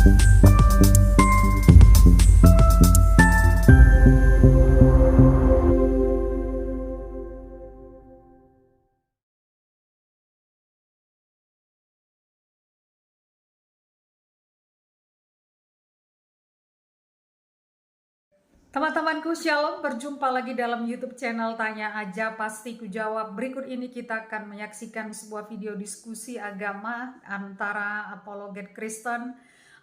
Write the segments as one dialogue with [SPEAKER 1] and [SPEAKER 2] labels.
[SPEAKER 1] Teman-temanku, shalom, berjumpa lagi dalam YouTube channel Tanya Aja Pasti Kujawab. Berikut ini kita akan menyaksikan sebuah video diskusi agama antara apologet Kristen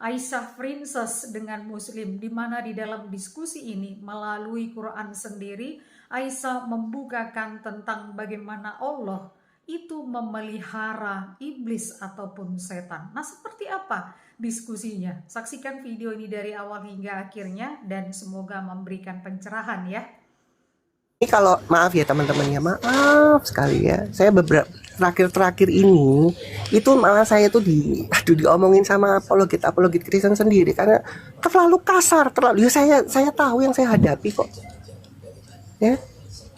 [SPEAKER 1] Aisyah Princess dengan Muslim, di mana di dalam diskusi ini melalui Quran sendiri Aisyah membukakan tentang bagaimana Allah itu memelihara iblis ataupun setan. Nah, seperti apa diskusinya? Saksikan video ini dari awal hingga akhirnya dan semoga memberikan pencerahan ya.
[SPEAKER 2] Ini kalau maaf ya teman-teman ya, maaf sekali ya. Saya beberapa terakhir ini itu malah saya tuh diomongin sama apologet Kristen sendiri karena terlalu kasar, terlalu ya saya tahu yang saya hadapi kok. Ya.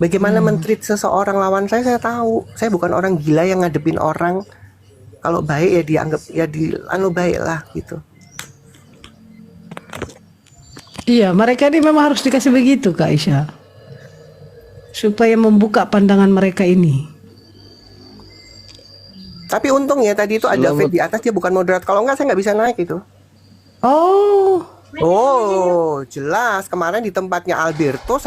[SPEAKER 2] Bagaimana men-treat seseorang lawan saya tahu. Saya bukan orang gila yang ngadepin orang. Kalau baik ya dianggap ya baik lah gitu.
[SPEAKER 3] Iya, mereka ini memang harus dikasih begitu Kak Aisyah, supaya membuka pandangan mereka ini.
[SPEAKER 2] Tapi untung ya tadi itu ada feed di atas, dia bukan moderat. Kalau enggak saya nggak bisa naik itu. Oh, jelas. Kemarin di tempatnya Alberto,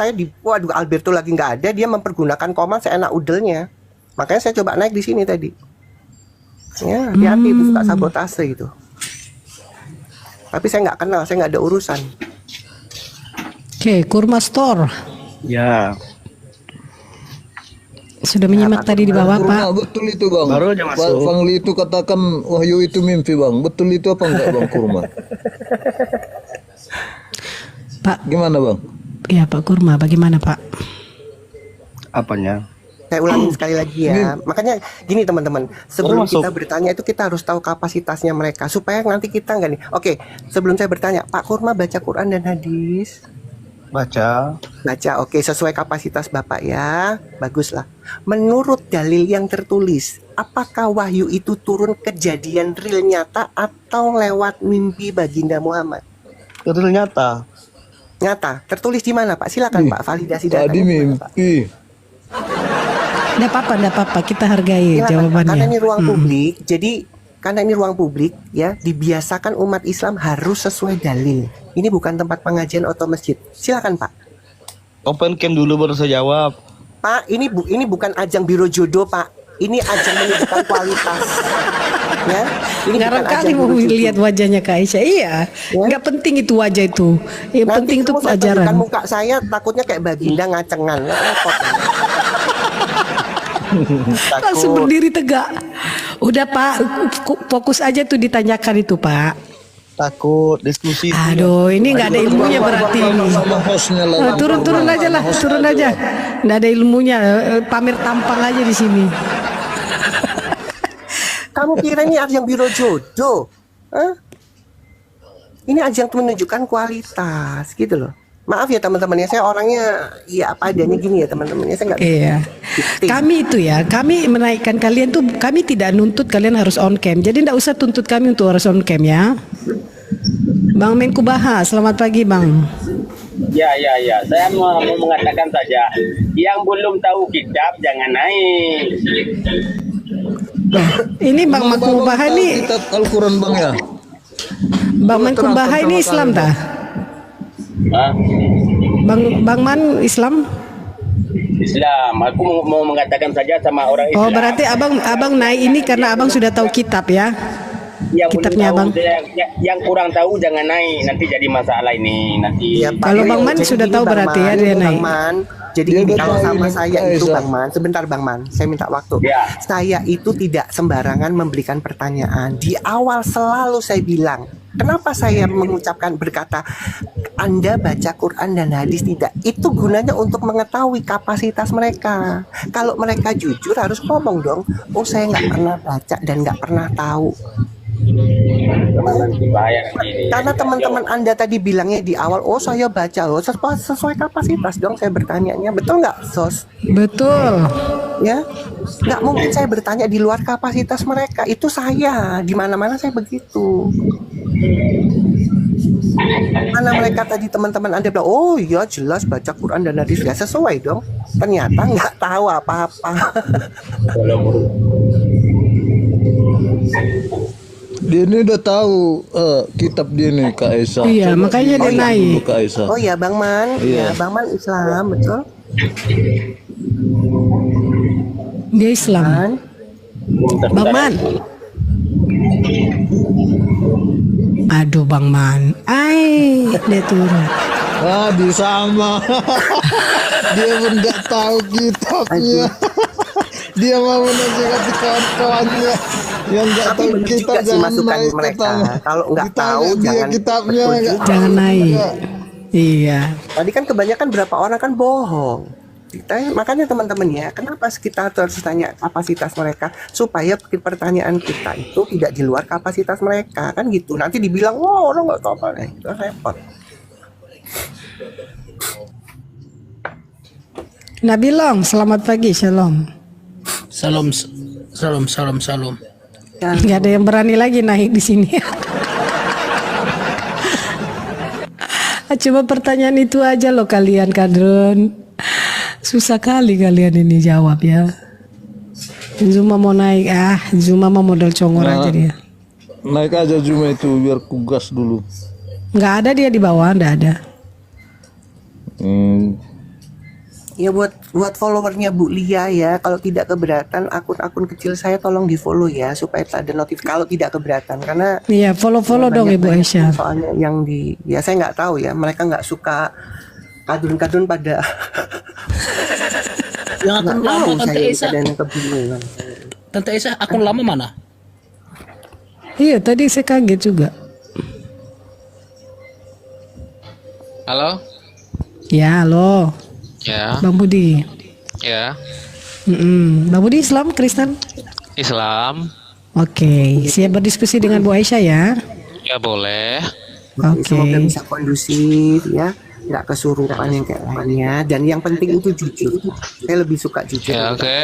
[SPEAKER 2] waduh Alberto lagi nggak ada, dia mempergunakan command seenak udelnya. Makanya saya coba naik di sini tadi. Ya, hati-hati itu suka sabotase itu. Tapi saya nggak kenal, saya nggak ada urusan.
[SPEAKER 3] Oke, Kurma Store.
[SPEAKER 4] Ya.
[SPEAKER 3] Sudah menyimak tadi di bawah Pak.
[SPEAKER 5] Betul itu Bang.
[SPEAKER 4] Baru aja masuk.
[SPEAKER 5] Bang Li itu katakan wahyu itu mimpi Bang. Betul itu apa enggak Bang Kurma?
[SPEAKER 3] Pak.
[SPEAKER 5] Gimana Bang?
[SPEAKER 3] Ya Pak Kurma, bagaimana Pak?
[SPEAKER 4] Apanya?
[SPEAKER 2] Saya ulangin sekali lagi ya. Makanya gini teman-teman, sebelum kita bertanya itu kita harus tahu kapasitasnya mereka supaya nanti kita enggak nih. Oke, sebelum saya bertanya, Pak Kurma baca Quran dan hadis?
[SPEAKER 4] Baca.
[SPEAKER 2] Oke, sesuai kapasitas Bapak ya. Baguslah. Menurut dalil yang tertulis, apakah wahyu itu turun kejadian real nyata atau lewat mimpi baginda Muhammad?
[SPEAKER 4] Real nyata.
[SPEAKER 2] Nyata. Tertulis di mana Pak? Silakan Pak, validasi datanya.
[SPEAKER 5] Tadi mimpi.
[SPEAKER 3] Enggak apa-apa, kita hargai jawabannya.
[SPEAKER 2] Karena ini ruang publik, jadi karena ini ruang publik ya, dibiasakan umat Islam harus sesuai dalil. Ini bukan tempat pengajian atau masjid. Silakan Pak.
[SPEAKER 4] Open cam dulu baru saya jawab.
[SPEAKER 2] Pak, ini bukan ajang biro jodoh Pak. Ini ajang menunjukkan kualitas. Ya, ini
[SPEAKER 3] ngarang kali mau lihat wajahnya Kak Aisyah. Iya, ya? Nggak penting itu wajah itu. Yang
[SPEAKER 2] nanti
[SPEAKER 3] penting itu pelajaran.
[SPEAKER 2] Kan muka saya takutnya kayak baginda ngacengan.
[SPEAKER 3] Langsung berdiri tegak. Udah Pak, fokus aja tuh ditanyakan itu Pak.
[SPEAKER 4] Takut diskusi.
[SPEAKER 3] Aduh, ini nggak ada ilmunya berarti ini. Turun aja lah, turun aja. Nggak ada ilmunya, pamer tampang aja di sini.
[SPEAKER 2] Kamu kira ini ajang biro jodoh? Hah? Ini ajang menunjukkan kualitas gitu loh. Maaf ya teman-teman ya, saya orangnya ya apa adanya gini ya teman-teman ya, saya nggak.
[SPEAKER 3] Iya. Kami itu ya, kami menaikkan kalian tuh, kami tidak nuntut kalian harus on cam. Jadi tidak usah tuntut kami untuk harus on cam ya. Bang Menkubaha, selamat pagi Bang.
[SPEAKER 6] Ya. Saya mau mengatakan saja, yang belum tahu kitab jangan naik.
[SPEAKER 3] Ini Bang Menkubaha ini.
[SPEAKER 5] Kitab Al-Quran Bang ya.
[SPEAKER 3] Bang Menkubaha ini Islam dah. Bang Man Islam?
[SPEAKER 6] Islam. Aku mau mengatakan saja sama orang Islam.
[SPEAKER 3] Oh, berarti abang naik ini karena abang sudah tahu kitab ya?
[SPEAKER 6] Yang
[SPEAKER 3] Kitabnya
[SPEAKER 6] tahu,
[SPEAKER 3] abang.
[SPEAKER 6] Yang kurang tahu jangan naik, nanti jadi masalah ini nanti.
[SPEAKER 2] Ya,
[SPEAKER 3] kalau Bang Man sudah tahu berarti ya dia naik.
[SPEAKER 2] Bang Man, jadi gini, kalau sama saya itu Bang Man, sebentar Bang Man, saya minta waktu.
[SPEAKER 6] Ya.
[SPEAKER 2] Saya itu tidak sembarangan memberikan pertanyaan. Di awal selalu saya bilang, kenapa saya berkata Anda baca Quran dan hadis tidak? Itu gunanya untuk mengetahui kapasitas mereka. Kalau mereka jujur harus ngomong dong, oh saya nggak pernah baca dan nggak pernah tahu. Karena teman-teman Anda tadi bilangnya di awal, oh saya baca loh, sesuai kapasitas dong saya bertanya-nya, betul nggak Sos?
[SPEAKER 3] Betul.
[SPEAKER 2] Ya, nggak mungkin saya bertanya di luar kapasitas mereka. Itu saya, di mana-mana saya begitu. Mana mereka tadi teman-teman Anda bilang, oh iya jelas baca Quran dan hadis ya sesuai dong. Ternyata nggak tahu apa-apa.
[SPEAKER 5] Dia ini udah tahu kitab dia nih Kak Esa.
[SPEAKER 3] Iya, makanya dia naik.
[SPEAKER 5] Kak Esa.
[SPEAKER 2] Oh ya Bang Man,
[SPEAKER 5] Iya.
[SPEAKER 2] ya Bang Man Islam betul
[SPEAKER 3] Dia Islam.
[SPEAKER 2] kan?
[SPEAKER 3] Bang Man. Aduh Bang Man. Dia turun.
[SPEAKER 5] Ah, di sama. Dia pun nggak tahu kitabnya. Dia mau menasihati kawan-kawannya yang nggak
[SPEAKER 2] Tapi
[SPEAKER 5] tahu
[SPEAKER 2] benar
[SPEAKER 5] kitab
[SPEAKER 2] juga sih
[SPEAKER 5] jangan
[SPEAKER 2] masukan
[SPEAKER 5] naik
[SPEAKER 2] mereka.
[SPEAKER 5] katanya.
[SPEAKER 2] Kalau nggak
[SPEAKER 5] Ditanya
[SPEAKER 2] tahu
[SPEAKER 5] dia
[SPEAKER 2] jangan
[SPEAKER 5] kitabnya
[SPEAKER 2] betul
[SPEAKER 5] nggak
[SPEAKER 2] juga.
[SPEAKER 3] Jangan naik. Iya.
[SPEAKER 2] Tadi kan kebanyakan berapa orang kan bohong. Makanya teman-teman ya, kenapa kita harus tanya kapasitas mereka supaya pertanyaan kita itu tidak di luar kapasitas mereka kan gitu. Nanti dibilang wah orang nggak tahu apa, itu repot.
[SPEAKER 3] Nabilong, selamat pagi, shalom.
[SPEAKER 7] Salam, salam.
[SPEAKER 2] Ya,
[SPEAKER 3] Nggak ada yang berani lagi naik di sini. Coba pertanyaan itu aja loh kalian, Kadron. Susah kali kalian ini jawab ya. Zuma mau naik, Zuma mau modal congor aja dia.
[SPEAKER 5] Naik aja Juma itu biar kugas dulu.
[SPEAKER 3] Nggak ada dia di bawah, nggak ada.
[SPEAKER 2] ya buat followernya Bu Lia ya, kalau tidak keberatan akun-akun kecil saya tolong di follow ya supaya ada notif kalau tidak keberatan karena
[SPEAKER 3] Iya, follow dong Ibu
[SPEAKER 2] banyak
[SPEAKER 3] Aisyah.
[SPEAKER 2] soalnya yang ya saya nggak tahu ya, mereka nggak suka kadun-kadun pada
[SPEAKER 7] Yang akun
[SPEAKER 2] nggak
[SPEAKER 7] lama
[SPEAKER 2] tahu
[SPEAKER 7] Tante
[SPEAKER 2] saya
[SPEAKER 7] Esa.
[SPEAKER 2] ada yang kebingungan.
[SPEAKER 7] Tante Esa akun lama mana?
[SPEAKER 3] Iya, tadi saya kaget juga.
[SPEAKER 8] Halo?
[SPEAKER 3] Ya, halo.
[SPEAKER 8] Ya,
[SPEAKER 3] Bang Budi.
[SPEAKER 8] ya.
[SPEAKER 3] Bang Budi Islam, Kristen?
[SPEAKER 8] Islam.
[SPEAKER 3] Oke, siap berdiskusi dengan Bu Aisyah ya.
[SPEAKER 8] Ya boleh.
[SPEAKER 3] Oke.
[SPEAKER 2] Semoga bisa kondusif ya, nggak kesurupan yang kayak lainnya, dan yang penting itu jujur. Saya lebih suka jujur.
[SPEAKER 8] Ya oke.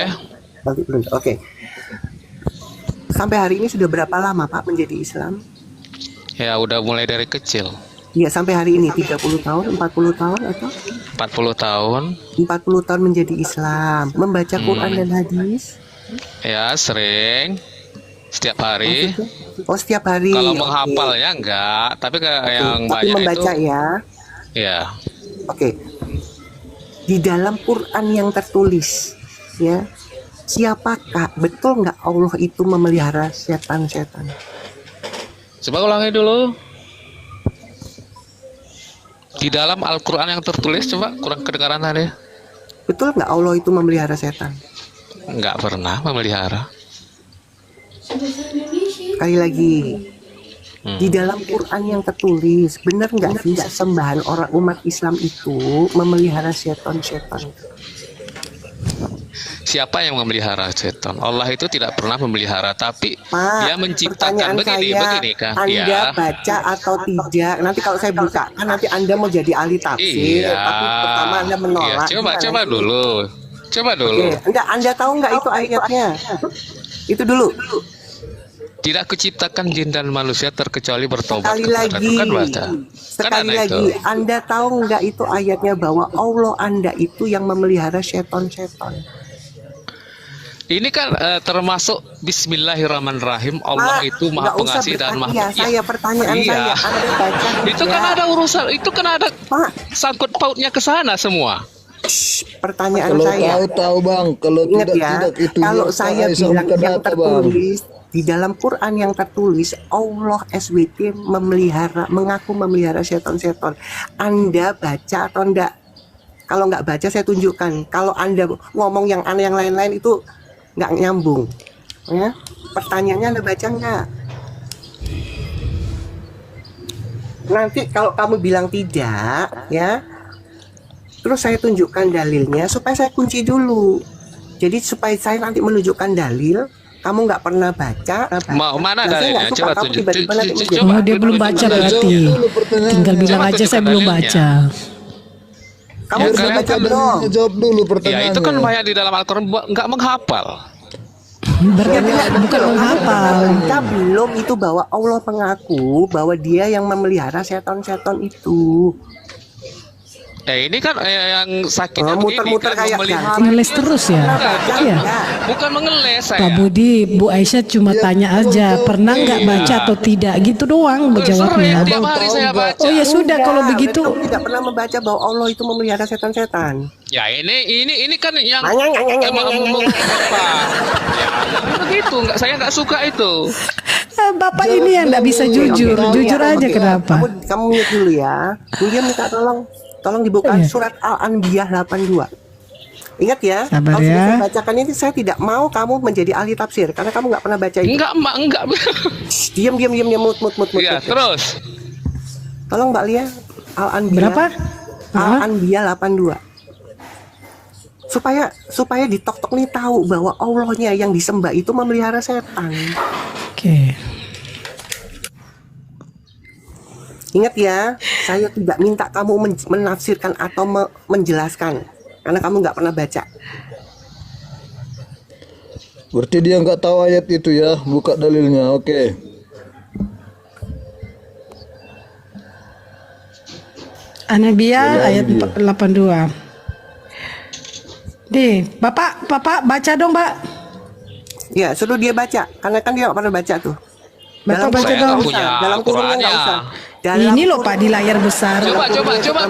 [SPEAKER 2] Oke. Sampai hari ini sudah berapa lama Pak menjadi Islam?
[SPEAKER 8] Ya udah mulai dari kecil.
[SPEAKER 2] Ya sampai hari ini 30 tahun, 40 tahun atau
[SPEAKER 8] 40 tahun.
[SPEAKER 2] 40 tahun menjadi Islam, membaca Quran dan hadis.
[SPEAKER 8] Ya sering. Setiap hari.
[SPEAKER 2] Oh setiap hari.
[SPEAKER 8] Kalau
[SPEAKER 2] Oke.
[SPEAKER 8] menghafalnya enggak, tapi yang
[SPEAKER 2] Tapi
[SPEAKER 8] banyak
[SPEAKER 2] membaca
[SPEAKER 8] itu.
[SPEAKER 2] ya.
[SPEAKER 8] Ya.
[SPEAKER 2] Oke. Di dalam Quran yang tertulis, ya, siapakah betul nggak Allah itu memelihara setan-setan?
[SPEAKER 8] Coba ulangi dulu. Di dalam Al-Quran yang tertulis, coba kurang kedengaran tadi.
[SPEAKER 2] Betul nggak Allah itu memelihara setan?
[SPEAKER 8] Enggak pernah memelihara.
[SPEAKER 2] Sekali lagi, di dalam Quran yang tertulis, benar nggak sih sesembahan orang umat Islam itu memelihara setan-setan?
[SPEAKER 8] Siapa yang memelihara setan? Allah itu tidak pernah memelihara, tapi
[SPEAKER 2] Pak,
[SPEAKER 8] Dia menciptakan begini Kak.
[SPEAKER 2] Anda
[SPEAKER 8] Ya.
[SPEAKER 2] baca atau tidak? Nanti kalau saya buka, kan nanti Anda mau jadi ahli tafsir,
[SPEAKER 8] Iya.
[SPEAKER 2] tapi pertama Anda menolak.
[SPEAKER 8] Iya, coba
[SPEAKER 2] Gimana?
[SPEAKER 8] dulu. Coba dulu.
[SPEAKER 2] Oke, enggak, Anda tahu nggak itu ayatnya? Itu dulu.
[SPEAKER 8] Tidak kuciptakan jin dan manusia terkecuali bertobat
[SPEAKER 2] Sekali
[SPEAKER 8] kepada
[SPEAKER 2] lagi,
[SPEAKER 8] Tuhan. Kan baca.
[SPEAKER 2] sekali
[SPEAKER 8] ada
[SPEAKER 2] lagi,
[SPEAKER 8] itu.
[SPEAKER 2] Anda tahu nggak itu ayatnya bahwa Allah Anda itu yang memelihara setan-setan?
[SPEAKER 8] Ini kan termasuk Bismillahirrahmanirrahim. Allah
[SPEAKER 2] Pak,
[SPEAKER 8] itu Maha
[SPEAKER 2] nggak usah
[SPEAKER 8] Pengasih dan Maha
[SPEAKER 2] bertanya, saya pertanyaan
[SPEAKER 8] Iya.
[SPEAKER 2] saya, Anda baca
[SPEAKER 8] Itu kan
[SPEAKER 2] tidak?
[SPEAKER 8] ada urusan, itu kan ada
[SPEAKER 2] Pak,
[SPEAKER 8] sangkut pautnya ke sana semua.
[SPEAKER 2] pertanyaan
[SPEAKER 5] Kalau
[SPEAKER 2] saya.
[SPEAKER 5] tahu Bang, kalau
[SPEAKER 2] Ingat
[SPEAKER 5] tidak
[SPEAKER 2] ya,
[SPEAKER 5] tidak itu
[SPEAKER 2] kalau
[SPEAKER 5] biar
[SPEAKER 2] saya
[SPEAKER 5] Aisyah
[SPEAKER 2] bilang
[SPEAKER 5] buka
[SPEAKER 2] yang
[SPEAKER 5] data, Bang.
[SPEAKER 2] tertulis di dalam Quran yang tertulis Allah SWT mengaku memelihara setan-setan. Anda baca atau enggak? Kalau nggak baca saya tunjukkan. Kalau Anda ngomong yang aneh yang lain-lain itu nggak nyambung. Ya, pertanyaannya Anda baca nggak? Nanti kalau kamu bilang tidak, ya, terus saya tunjukkan dalilnya supaya saya kunci dulu. Jadi supaya saya nanti menunjukkan dalil, kamu nggak pernah baca.
[SPEAKER 8] Mana
[SPEAKER 2] Nah, saya
[SPEAKER 8] dalilnya?
[SPEAKER 2] nggak suka
[SPEAKER 8] Coba
[SPEAKER 2] kamu
[SPEAKER 8] tunjuk.
[SPEAKER 2] tiba-tiba nanti menjadi-
[SPEAKER 3] Oh, dia belum baca berarti. Tinggal bilang
[SPEAKER 8] Coba
[SPEAKER 3] aja saya
[SPEAKER 8] tunjukkan
[SPEAKER 3] belum
[SPEAKER 8] dalilnya.
[SPEAKER 3] baca.
[SPEAKER 2] Kamu
[SPEAKER 8] Ya,
[SPEAKER 2] sudah
[SPEAKER 8] kalian
[SPEAKER 2] baca
[SPEAKER 5] Baca
[SPEAKER 2] belum?
[SPEAKER 5] dan jawab dulu
[SPEAKER 8] Ya
[SPEAKER 5] pertanyaannya.
[SPEAKER 8] itu kan banyak di dalam Al-Quran nggak menghafal.
[SPEAKER 3] bukan menghafal.
[SPEAKER 2] Kita belum itu bahwa Allah mengaku bahwa dia yang memelihara setan-setan itu.
[SPEAKER 8] Ini kan yang sakitnya
[SPEAKER 2] Muter-muter kayak
[SPEAKER 3] Ngeles terus ya. Iya.
[SPEAKER 8] bukan mengeles
[SPEAKER 3] Pak
[SPEAKER 8] saya.
[SPEAKER 3] Budi, Bu Aisyah cuma tanya aja, pernah nggak baca atau tidak gitu doang
[SPEAKER 8] Sering
[SPEAKER 3] jawabnya.
[SPEAKER 8] tiap hari saya baca.
[SPEAKER 3] Oh ya sudah kalau begitu.
[SPEAKER 2] Kamu tidak pernah membaca bahwa Allah itu memelihara setan-setan.
[SPEAKER 8] Ya ini kan yang
[SPEAKER 2] Nyang.
[SPEAKER 8] begitu, saya nggak suka itu.
[SPEAKER 3] Bapak ini yang nggak bisa jujur, jujur aja kenapa?
[SPEAKER 2] Kamu mute dulu ya. Dia minta tolong dibuka surat Al-Anbiya 82. Ingat ya,
[SPEAKER 3] Sabar
[SPEAKER 2] kalau
[SPEAKER 3] ya.
[SPEAKER 2] sudah saya bacakan ini saya tidak mau kamu menjadi ahli tafsir karena kamu nggak pernah baca itu.
[SPEAKER 8] Enggak.
[SPEAKER 2] Diam, mut.
[SPEAKER 8] Ya, terus.
[SPEAKER 2] Tolong Mbak Lia, Al-Anbiya.
[SPEAKER 3] Berapa?
[SPEAKER 2] Al-Anbiya 82. Supaya ditok-tok nih tahu bahwa Allahnya yang disembah itu memelihara setan.
[SPEAKER 3] Oke.
[SPEAKER 2] Ingat ya, saya tidak minta kamu menafsirkan atau menjelaskan karena kamu nggak pernah baca.
[SPEAKER 5] Berarti dia nggak tahu ayat itu ya. Buka dalilnya. Oke.
[SPEAKER 3] Anabia ayat 82. Nih, Bapak baca dong, Pak.
[SPEAKER 2] Ya, suruh dia baca karena kan dia nggak pernah baca tuh.
[SPEAKER 3] Bapak baca
[SPEAKER 8] saya
[SPEAKER 3] dong.
[SPEAKER 8] nggak punya
[SPEAKER 2] Dalam kurungnya nggak
[SPEAKER 8] Al-Qur'annya.
[SPEAKER 2] usah. Dalam
[SPEAKER 3] Ini loh Pak di layar besar.
[SPEAKER 8] Coba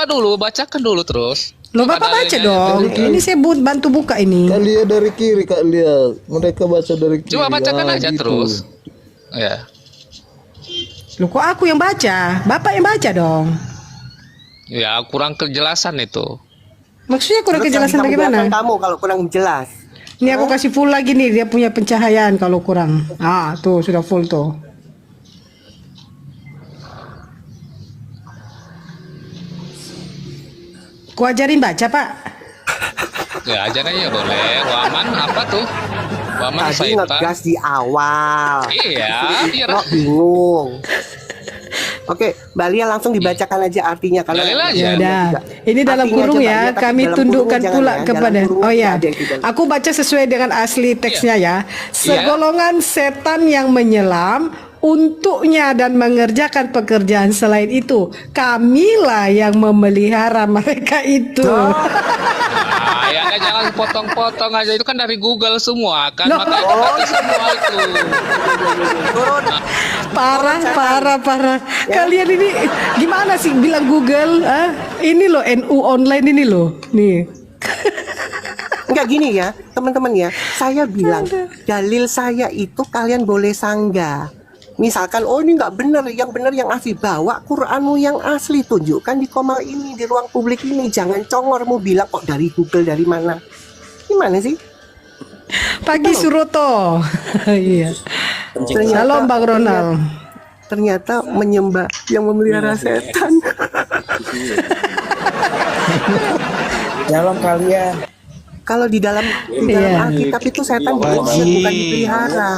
[SPEAKER 8] dulu, bacakan dulu terus.
[SPEAKER 3] Loh Bapak baca dong. Ini saya bantu buka ini.
[SPEAKER 5] Kak Lia dari kiri, Kak Lia. Mereka baca dari kiri.
[SPEAKER 8] Coba bacakan aja
[SPEAKER 5] gitu.
[SPEAKER 8] terus. Ya.
[SPEAKER 3] Loh kok aku yang baca? Bapak yang baca dong.
[SPEAKER 8] Ya, kurang kejelasan itu.
[SPEAKER 3] Maksudnya kurang
[SPEAKER 2] Terus
[SPEAKER 3] kejelasan
[SPEAKER 2] yang bisa
[SPEAKER 3] bagaimana?
[SPEAKER 2] menjelaskan kamu kalau kurang jelas.
[SPEAKER 3] Ini aku kasih full lagi nih, dia punya pencahayaan kalau kurang. Ah, tuh sudah full tuh. Ku ajarin baca, Pak.
[SPEAKER 8] Ya, ajarannya boleh. Waman apa tuh? Waman
[SPEAKER 2] Tadi
[SPEAKER 8] Saipa.
[SPEAKER 2] ngegas di awal.
[SPEAKER 8] Iya, biar
[SPEAKER 2] Kok bingung. Oke, Mbak Lia langsung dibacakan aja artinya karena
[SPEAKER 8] Dalil aja.
[SPEAKER 3] Ya udah. Ini dalam
[SPEAKER 2] Artinya
[SPEAKER 3] kurung
[SPEAKER 2] aja, Mbak
[SPEAKER 3] ya.
[SPEAKER 2] Lia, tapi
[SPEAKER 3] Kami
[SPEAKER 2] dalam
[SPEAKER 3] tundukkan
[SPEAKER 2] kurungnya jangan
[SPEAKER 3] pula
[SPEAKER 2] ya.
[SPEAKER 3] kepada.
[SPEAKER 2] Dalam kurungnya
[SPEAKER 3] Oh ya.
[SPEAKER 2] ada yang tidak.
[SPEAKER 3] Aku baca sesuai dengan asli teksnya ya. Segolongan setan yang menyelam untuknya dan mengerjakan pekerjaan selain itu, kamilah yang memelihara mereka itu.
[SPEAKER 8] Nah, ya kan jangan potong-potong aja, itu kan dari Google semua kan.
[SPEAKER 3] Loh.
[SPEAKER 8] Makanya baca semua itu.
[SPEAKER 3] Parah. Kalian ini gimana sih bilang Google? Ah, ini loh NU online ini loh. Nih.
[SPEAKER 2] Enggak gini ya, teman-teman ya. Saya bilang dalil saya itu kalian boleh sanggah. Misalkan, oh ini nggak benar, yang benar yang asli. Bawa Quranmu yang asli, tunjukkan di komal ini, di ruang publik ini. Jangan congormu bilang kok dari Google, dari mana. Gimana sih?
[SPEAKER 3] Pagi Suroto. Iya. Salam Bang Ronald.
[SPEAKER 2] Ternyata menyembah yang memelihara setan.
[SPEAKER 9] Dalam kalian.
[SPEAKER 2] Kalau di dalam
[SPEAKER 3] Iya.
[SPEAKER 2] Alkitab itu setan diusir, bukan dipelihara.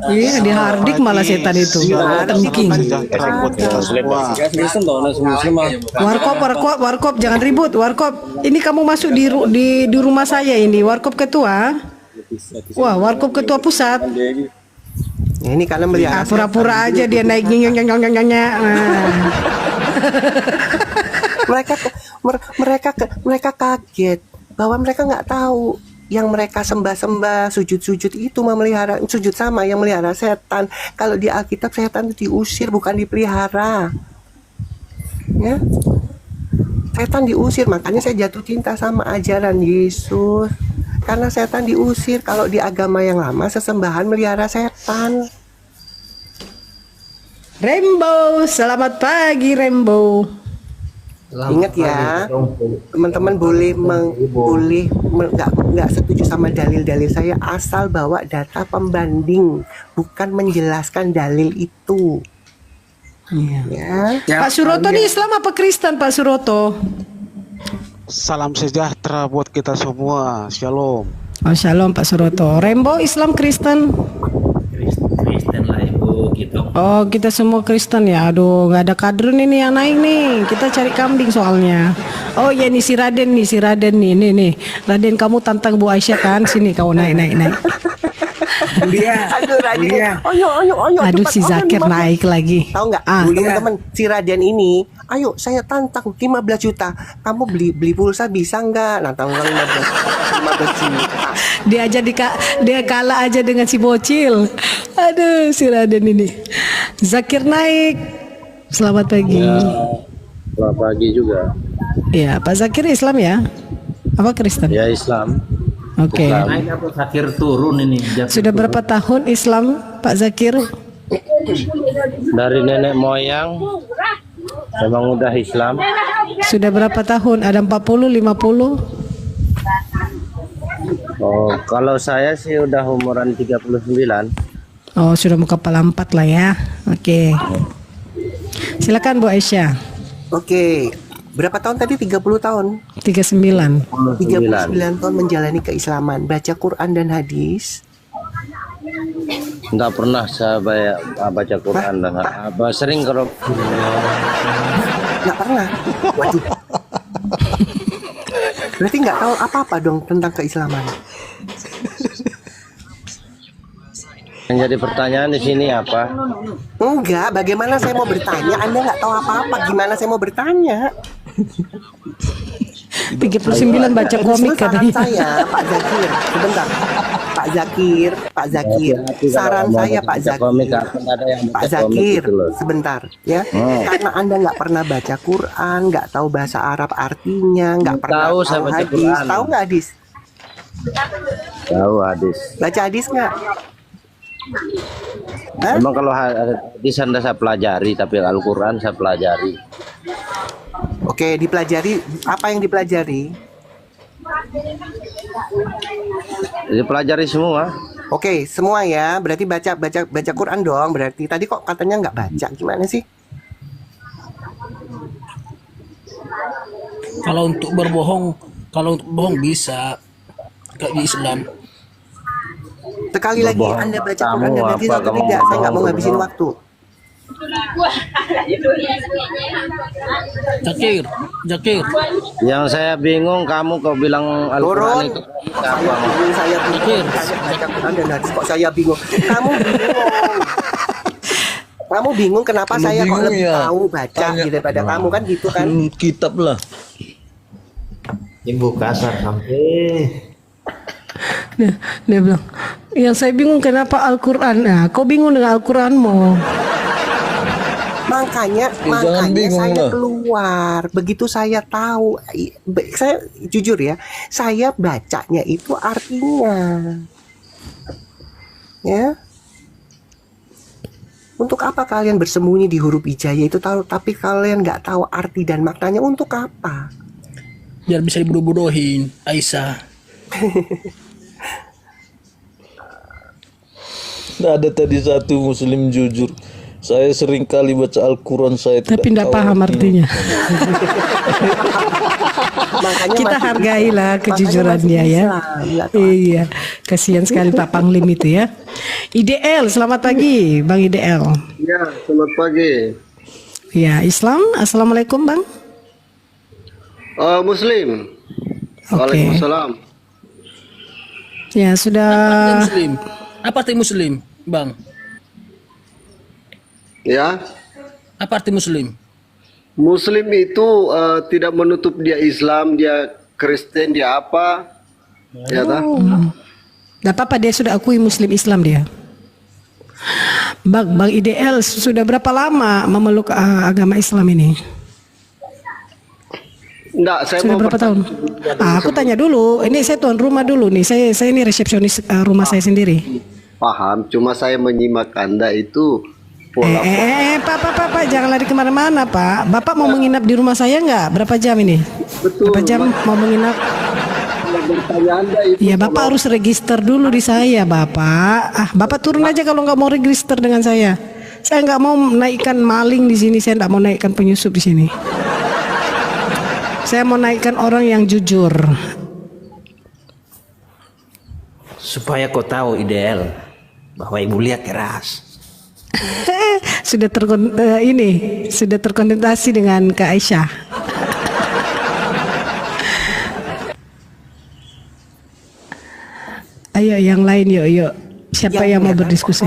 [SPEAKER 3] Iya, dihardik malah setan itu. Tengking. Warkop, jangan ribut. Warkop, ini kamu masuk di rumah saya ini. Warkop ketua. Wah, warkop ketua pusat.
[SPEAKER 2] Ya, ini karena melihara
[SPEAKER 3] Pura-pura aja dia naik nyong.
[SPEAKER 2] mereka kaget bahwa mereka nggak tahu yang mereka sembah sujud itu memelihara sujud sama yang melihara setan. Kalau di Alkitab setan itu diusir bukan dipelihara. Ya. Setan diusir, makanya saya jatuh cinta sama ajaran Yesus. Karena setan diusir. Kalau di agama yang lama sesembahan melihara setan.
[SPEAKER 3] Rainbow, selamat pagi Rainbow.
[SPEAKER 2] Ingat ya, teman-teman boleh nggak setuju sama dalil-dalil saya asal bawa data pembanding, bukan menjelaskan dalil itu.
[SPEAKER 3] Iya.
[SPEAKER 2] Ya.
[SPEAKER 3] Pak Suroto nih Islam apa Kristen Pak Suroto?
[SPEAKER 10] Salam sejahtera buat kita semua. Shalom.
[SPEAKER 3] Oh shalom Pak Suroto. Rainbow Islam Kristen.
[SPEAKER 9] Kristen lah ibu, kita
[SPEAKER 3] Oh, kita semua Kristen ya. Aduh, nggak ada kadrun ini yang naik nih. Kita cari kambing soalnya. Oh ya, nih si Raden nih. Nih. Raden, kamu tantang Bu Aisyah kan? Sini kau naik.
[SPEAKER 2] Aduh Raden, ayo.
[SPEAKER 3] Aduh,
[SPEAKER 2] cepat,
[SPEAKER 3] si Zakir naik lagi.
[SPEAKER 2] Tahu nggak, teman-teman, si Raden ini, ayo saya tantang 15 juta. Kamu beli pulsa bisa nggak? Nantang 15 juta.
[SPEAKER 3] Dia kalah aja dengan si bocil. Aduh, si Raden ini. Zakir naik. Selamat pagi.
[SPEAKER 6] Selamat pagi juga.
[SPEAKER 3] Ya, Pak Zakir Islam ya? Apa Kristen?
[SPEAKER 6] Ya, Islam.
[SPEAKER 3] Oke.
[SPEAKER 9] Zakir turun ini.
[SPEAKER 3] Sudah berapa tahun Islam, Pak Zakir?
[SPEAKER 6] Dari nenek moyang memang udah Islam.
[SPEAKER 3] Sudah berapa tahun? Ada 40, 50?
[SPEAKER 6] Oh, kalau saya sih udah umuran 39.
[SPEAKER 3] Oh, sudah mau kepala 4 lah ya. Oke. Silakan Bu Aisyah.
[SPEAKER 2] Oke. Berapa tahun tadi? 30 tahun.
[SPEAKER 3] 39.
[SPEAKER 2] 39 tahun menjalani keislaman, baca Quran dan hadis.
[SPEAKER 6] Enggak pernah saya baca Quran dan sering kalau
[SPEAKER 2] Nggak pernah. Waduh. Berarti nggak tahu apa-apa dong tentang keislaman.
[SPEAKER 6] yang jadi pertanyaan di sini apa?
[SPEAKER 2] Enggak, bagaimana saya mau bertanya? Anda nggak tahu apa-apa. Gimana saya mau bertanya?
[SPEAKER 3] 39 baca komik
[SPEAKER 2] Saran
[SPEAKER 3] katanya.
[SPEAKER 2] saya, Pak Zakir. Sebentar. Pak Zakir. Saran saya, Pak Zakir. Sebentar, ya. Karena Anda nggak pernah baca Quran, nggak tahu bahasa Arab artinya, nggak pernah tahu hadis. Tahu nggak hadis?
[SPEAKER 6] Tahu hadis.
[SPEAKER 2] Baca hadis nggak?
[SPEAKER 6] Memang kalau hadis Anda saya pelajari, tapi Al-Quran saya pelajari.
[SPEAKER 2] Oke, dipelajari. Apa yang dipelajari?
[SPEAKER 6] Dipelajari semua.
[SPEAKER 2] Oke, semua ya. Berarti baca Quran dong. Berarti tadi kok katanya nggak baca. Gimana sih?
[SPEAKER 7] Kalau untuk berbohong bisa kayak di Islam.
[SPEAKER 2] Sekali lagi Anda baca Quran dan hadis atau tidak? Saya nggak mau ngabisin waktu.
[SPEAKER 7] Zakir.
[SPEAKER 2] Ya.
[SPEAKER 6] Yang saya bingung kamu kau bilang Al-Quran itu
[SPEAKER 2] Saya bingung. Baca Quran dan hadis kok saya bingung. Kamu bingung kenapa saya kok lebih tahu baca daripada kamu kan gitu kan?
[SPEAKER 5] Kitab lah.
[SPEAKER 9] Ibu kasar sampai.
[SPEAKER 3] Nah, dia bilang, yang saya bingung kenapa Al-Quran. Nah, kau bingung dengan Al-Quranmu.
[SPEAKER 2] Makanya
[SPEAKER 5] bingung
[SPEAKER 2] saya
[SPEAKER 5] lah.
[SPEAKER 2] keluar. Begitu saya tahu, saya jujur ya, saya bacanya itu artinya. Ya. Untuk apa kalian bersembunyi di huruf hijaiyah itu tahu, tapi kalian nggak tahu arti dan maknanya untuk apa?
[SPEAKER 7] Biar bisa dibodoh-bodohin Aisyah.
[SPEAKER 5] Ada tadi satu muslim jujur. Saya sering kali baca Al-Quran saya
[SPEAKER 3] Tapi tidak paham artinya. Kita hargailah kejujurannya ya. Iya, kasihan sekali Pak Panglim itu ya. IDL, selamat pagi Bang IDL.
[SPEAKER 6] Ya, selamat pagi.
[SPEAKER 3] Ya, Islam. Assalamualaikum Bang.
[SPEAKER 6] Muslim.
[SPEAKER 3] Oke.
[SPEAKER 6] Waalaikumsalam.
[SPEAKER 3] Ya sudah.
[SPEAKER 7] Apa arti Muslim, Bang?
[SPEAKER 6] Ya.
[SPEAKER 7] Apa arti Muslim?
[SPEAKER 6] Muslim itu tidak menutup dia Islam, dia Kristen, dia apa? Ya tak?
[SPEAKER 3] Tidak apa-apa, dia sudah akui Muslim Islam dia. Bang IDL sudah berapa lama memeluk agama Islam ini?
[SPEAKER 6] Enggak, saya
[SPEAKER 3] Sudah
[SPEAKER 6] mau
[SPEAKER 3] berapa tahun? Aku tanya dulu. Ini saya tuan rumah dulu nih. Saya ini resepsionis rumah saya sendiri.
[SPEAKER 6] paham, cuma saya menyimak Anda itu pola.
[SPEAKER 3] Pak, jangan lari kemana-mana, Pak. Bapak mau menginap di rumah saya nggak? Berapa jam ini?
[SPEAKER 6] Betul.
[SPEAKER 3] Berapa jam mau menginap?
[SPEAKER 6] Anda itu
[SPEAKER 3] Ya, Bapak harus register dulu di saya, Bapak. Bapak turun aja kalau nggak mau register dengan saya. Saya nggak mau naikkan maling di sini. Saya nggak mau naikkan penyusup di sini. Saya mau naikkan orang yang jujur.
[SPEAKER 9] Supaya kau tahu ideal bahwa ibu lihat keras.
[SPEAKER 3] sudah sudah terkonfirmasi dengan Kak Aisyah. Ayo yang lain yuk. Siapa yang mau berdiskusi?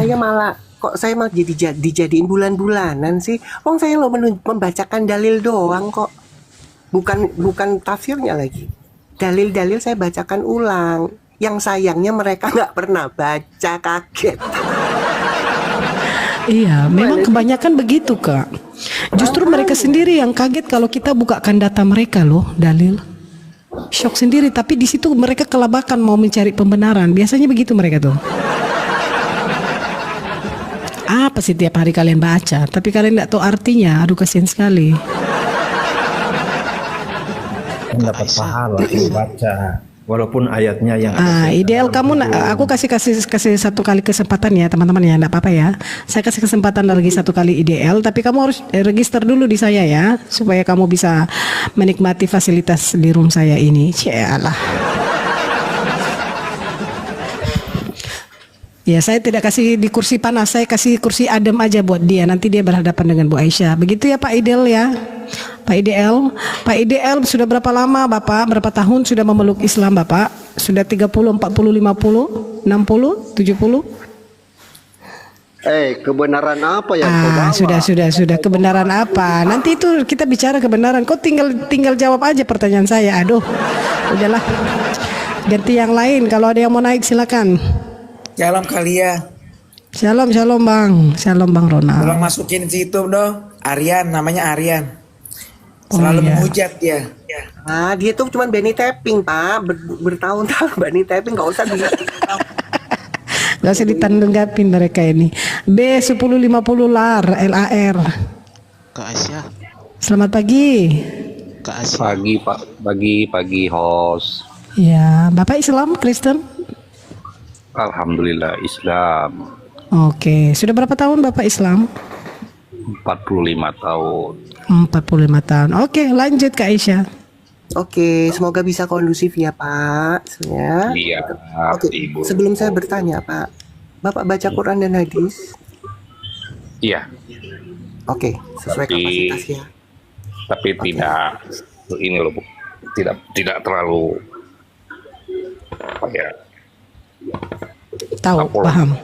[SPEAKER 2] Saya malah dijadiin bulan-bulanan sih. Wong saya lo membacakan dalil doang kok. Bukan tafsirnya lagi. Dalil-dalil saya bacakan ulang. Yang sayangnya mereka nggak pernah baca, kaget.
[SPEAKER 3] Iya, memang kebanyakan begitu, Kak. Justru mereka sendiri yang kaget kalau kita bukakan data mereka loh, dalil. Shock sendiri, tapi di situ mereka kelabakan mau mencari pembenaran. Biasanya begitu mereka tuh. Apa sih tiap hari kalian baca, tapi kalian nggak tahu artinya. Aduh, kasihan sekali.
[SPEAKER 9] Dapat pahala baca walaupun ayatnya yang
[SPEAKER 3] ideal kamu aku kasih satu kali kesempatan ya teman-teman ya, enggak apa-apa ya. Saya kasih kesempatan lagi satu kali ideal, tapi kamu harus register dulu di saya ya, supaya kamu bisa menikmati fasilitas di room saya ini. Cialah. Ya, saya tidak kasih di kursi panas, saya kasih kursi adem aja buat dia. Nanti dia berhadapan dengan Bu Aisyah. Begitu ya Pak Ideal ya. Pak Ideal sudah berapa lama Bapak? Berapa tahun sudah memeluk Islam Bapak? Sudah 30, 40, 50, 60, 70?
[SPEAKER 11] Kebenaran apa yang kau bawa?
[SPEAKER 3] Sudah kebenaran apa? Nanti itu kita bicara kebenaran. Kau tinggal jawab aja pertanyaan saya. Aduh. Udahlah. Ganti yang lain, kalau ada yang mau naik silakan.
[SPEAKER 12] Shalom Kalia.
[SPEAKER 3] Shalom Bang. Shalom Bang Ronald.
[SPEAKER 12] Tolong masukin situ dong. Aryan, namanya Aryan. Selalu menghujat dia.
[SPEAKER 2] Dia tuh cuma Benny tapping Pak, bertahun-tahun Benny tapping, nggak usah
[SPEAKER 3] Gak usah ditanggapin mereka ini. B1050 LAR.
[SPEAKER 10] Kak Aisyah.
[SPEAKER 3] Selamat pagi.
[SPEAKER 10] Kak Aisyah.
[SPEAKER 13] Pagi host.
[SPEAKER 3] Ya, Bapak Islam Kristen?
[SPEAKER 13] Alhamdulillah Islam.
[SPEAKER 3] Oke, sudah berapa tahun Bapak Islam?
[SPEAKER 13] 45 tahun.
[SPEAKER 3] 45 tahun. Oke, lanjut Kak Aisyah.
[SPEAKER 2] Oke, semoga bisa kondusif ya Pak. Ya.
[SPEAKER 13] Iya.
[SPEAKER 2] Oke,
[SPEAKER 13] Ibu.
[SPEAKER 2] sebelum saya bertanya Pak, Bapak baca Quran dan hadis?
[SPEAKER 13] Iya.
[SPEAKER 2] Oke, sesuai kapasitas ya.
[SPEAKER 13] Tapi tidak ini loh Bu. Tidak terlalu apa ya?
[SPEAKER 3] Tahu, paham.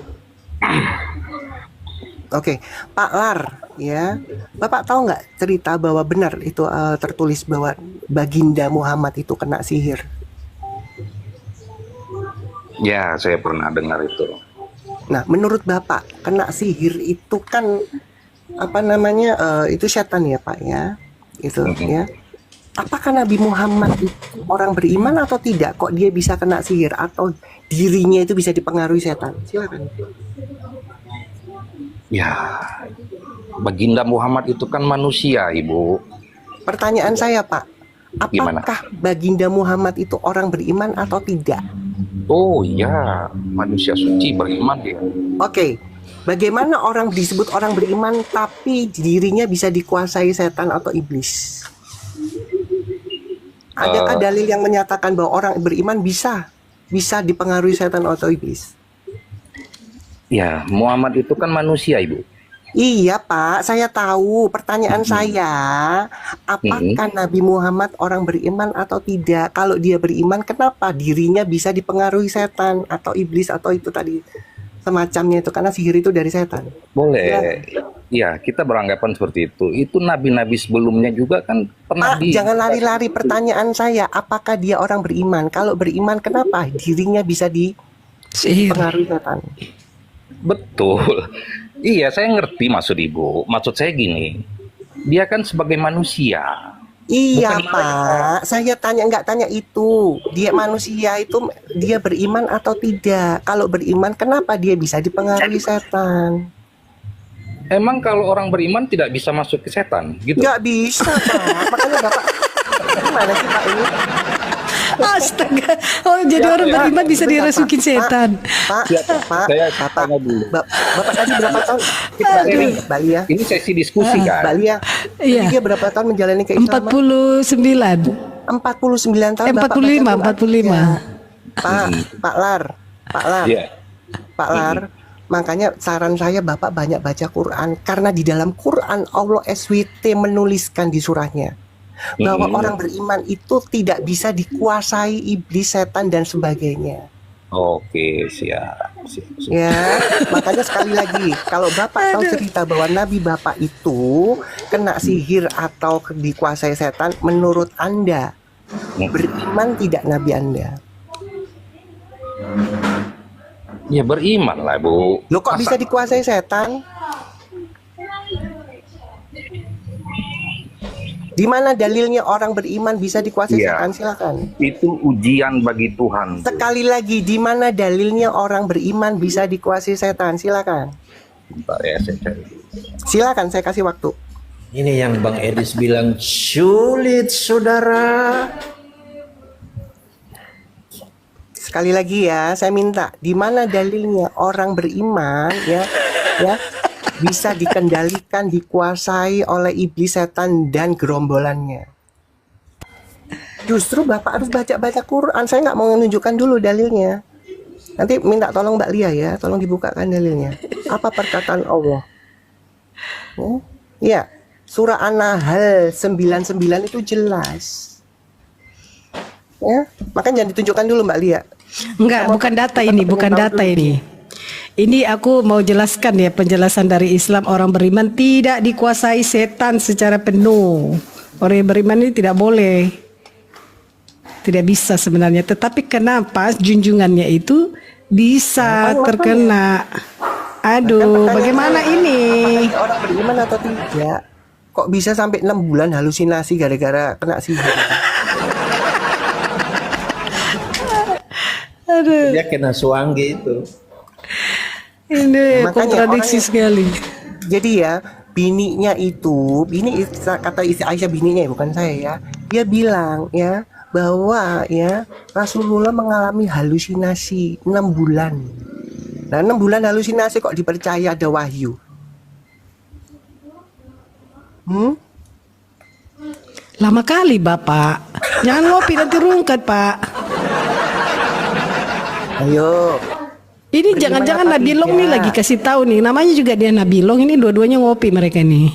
[SPEAKER 2] Oke, Pak Lar, ya, Bapak tahu nggak cerita bahwa benar itu tertulis bahwa Baginda Muhammad itu kena sihir?
[SPEAKER 13] Ya, saya pernah dengar itu.
[SPEAKER 2] Nah, menurut Bapak, kena sihir itu kan apa namanya? Itu setan ya Pak ya, itu ya. Apakah Nabi Muhammad itu orang beriman atau tidak? Kok dia bisa kena sihir atau dirinya itu bisa dipengaruhi setan? Silakan.
[SPEAKER 13] Ya, Baginda Muhammad itu kan manusia, Ibu.
[SPEAKER 2] Pertanyaan saya, Pak, apakah
[SPEAKER 13] Gimana?
[SPEAKER 2] Baginda Muhammad itu orang beriman atau tidak?
[SPEAKER 13] Oh ya, manusia suci beriman dia.
[SPEAKER 2] Oke, bagaimana orang disebut orang beriman tapi dirinya bisa dikuasai setan atau iblis? Adakah dalil yang menyatakan bahwa orang beriman bisa dipengaruhi setan atau iblis?
[SPEAKER 13] Ya, Muhammad itu kan manusia, Ibu.
[SPEAKER 2] Iya Pak, saya tahu. Pertanyaan saya, apakah Nabi Muhammad orang beriman atau tidak? Kalau dia beriman, kenapa dirinya bisa dipengaruhi setan atau iblis atau itu tadi semacamnya itu? Karena sihir itu dari setan.
[SPEAKER 13] Boleh. Ya, kita beranggapan seperti itu. Itu nabi-nabi sebelumnya juga kan pernah
[SPEAKER 2] jangan lari-lari pertanyaan saya. Apakah dia orang beriman? Kalau beriman, kenapa dirinya bisa dipengaruhi setan?
[SPEAKER 13] Betul. Iya, saya ngerti maksud Ibu. Maksud saya gini, dia kan sebagai manusia.
[SPEAKER 2] Iya Pak, saya nggak tanya itu. Dia manusia itu dia beriman atau tidak? Kalau beriman, kenapa dia bisa dipengaruhi setan?
[SPEAKER 13] Emang kalau orang beriman tidak bisa masuk ke setan, gitu?
[SPEAKER 2] Nggak bisa Pak. Makanya Bapak gimana sih Pak ini?
[SPEAKER 3] Astaga, oh jadi orang beriman bisa dirasukin setan.
[SPEAKER 2] Pak,
[SPEAKER 13] tanya dulu.
[SPEAKER 2] Bapak tadi berapa tahun? Balia.
[SPEAKER 13] Ini sesi diskusi kan?
[SPEAKER 2] Balia.
[SPEAKER 3] Iya.
[SPEAKER 2] Dia berapa tahun menjalani keislaman?
[SPEAKER 3] 49.
[SPEAKER 2] 49 tahun.
[SPEAKER 3] 45.
[SPEAKER 2] Pak Lar.
[SPEAKER 13] Iya.
[SPEAKER 2] Pak Lar. Makanya saran saya Bapak banyak baca Quran, karena di dalam Quran Allah SWT menuliskan di surahnya bahwa orang beriman itu tidak bisa dikuasai iblis, setan dan sebagainya.
[SPEAKER 13] Oke, siap.
[SPEAKER 2] Ya, makanya sekali lagi, kalau Bapak tahu cerita bahwa Nabi Bapak itu kena sihir atau dikuasai setan, menurut Anda beriman tidak Nabi Anda?
[SPEAKER 13] Ya beriman lah, Bu.
[SPEAKER 2] Loh, kok bisa dikuasai setan? Di mana dalilnya orang beriman bisa dikuasai setan? Silakan.
[SPEAKER 13] Itu ujian bagi Tuhan.
[SPEAKER 2] Sekali lagi, di mana dalilnya orang beriman bisa dikuasai setan? Silakan.
[SPEAKER 13] Bentar ya, saya cari.
[SPEAKER 2] Silakan, saya kasih waktu.
[SPEAKER 9] Ini yang Bang Edis bilang sulit, saudara.
[SPEAKER 2] Sekali lagi ya, saya minta, di mana dalilnya orang beriman ya bisa dikendalikan, dikuasai oleh iblis, setan dan gerombolannya? Justru Bapak harus baca-baca Quran. Saya nggak mau menunjukkan dulu dalilnya. Nanti minta tolong Mbak Lia ya, tolong dibukakan dalilnya. Apa perkataan Allah? Ya, surah An-Nahl 99 itu jelas. Ya, makanya jangan ditunjukkan dulu Mbak Lia.
[SPEAKER 3] Enggak, bukan data ini, bukan data ini. Ini aku mau jelaskan ya, penjelasan dari Islam, orang beriman tidak dikuasai setan secara penuh. Orang yang beriman ini tidak boleh, tidak bisa sebenarnya. Tetapi kenapa junjungannya itu bisa terkena? Aduh, bagaimana ini?
[SPEAKER 2] Orang beriman atau tidak? Kok bisa sampai 6 bulan halusinasi gara-gara kena sihir?
[SPEAKER 3] Aduh.
[SPEAKER 9] Dia kena suanggi itu.
[SPEAKER 3] Ini kontradiksi sekali.
[SPEAKER 2] Jadi ya, bininya itu, bini kata istri Aisyah, bininya bukan saya ya. Dia bilang ya bahwa ya Rasulullah mengalami halusinasi 6 bulan. Nah, 6 bulan halusinasi kok dipercaya ada wahyu?
[SPEAKER 3] Lama kali Bapak. Jangan ngopi nanti rungkat Pak.
[SPEAKER 2] Ayo.
[SPEAKER 3] Ini jangan-jangan Nabilong nih lagi kasih tahu nih. Namanya juga dia Nabilong. Ini dua-duanya ngopi mereka nih.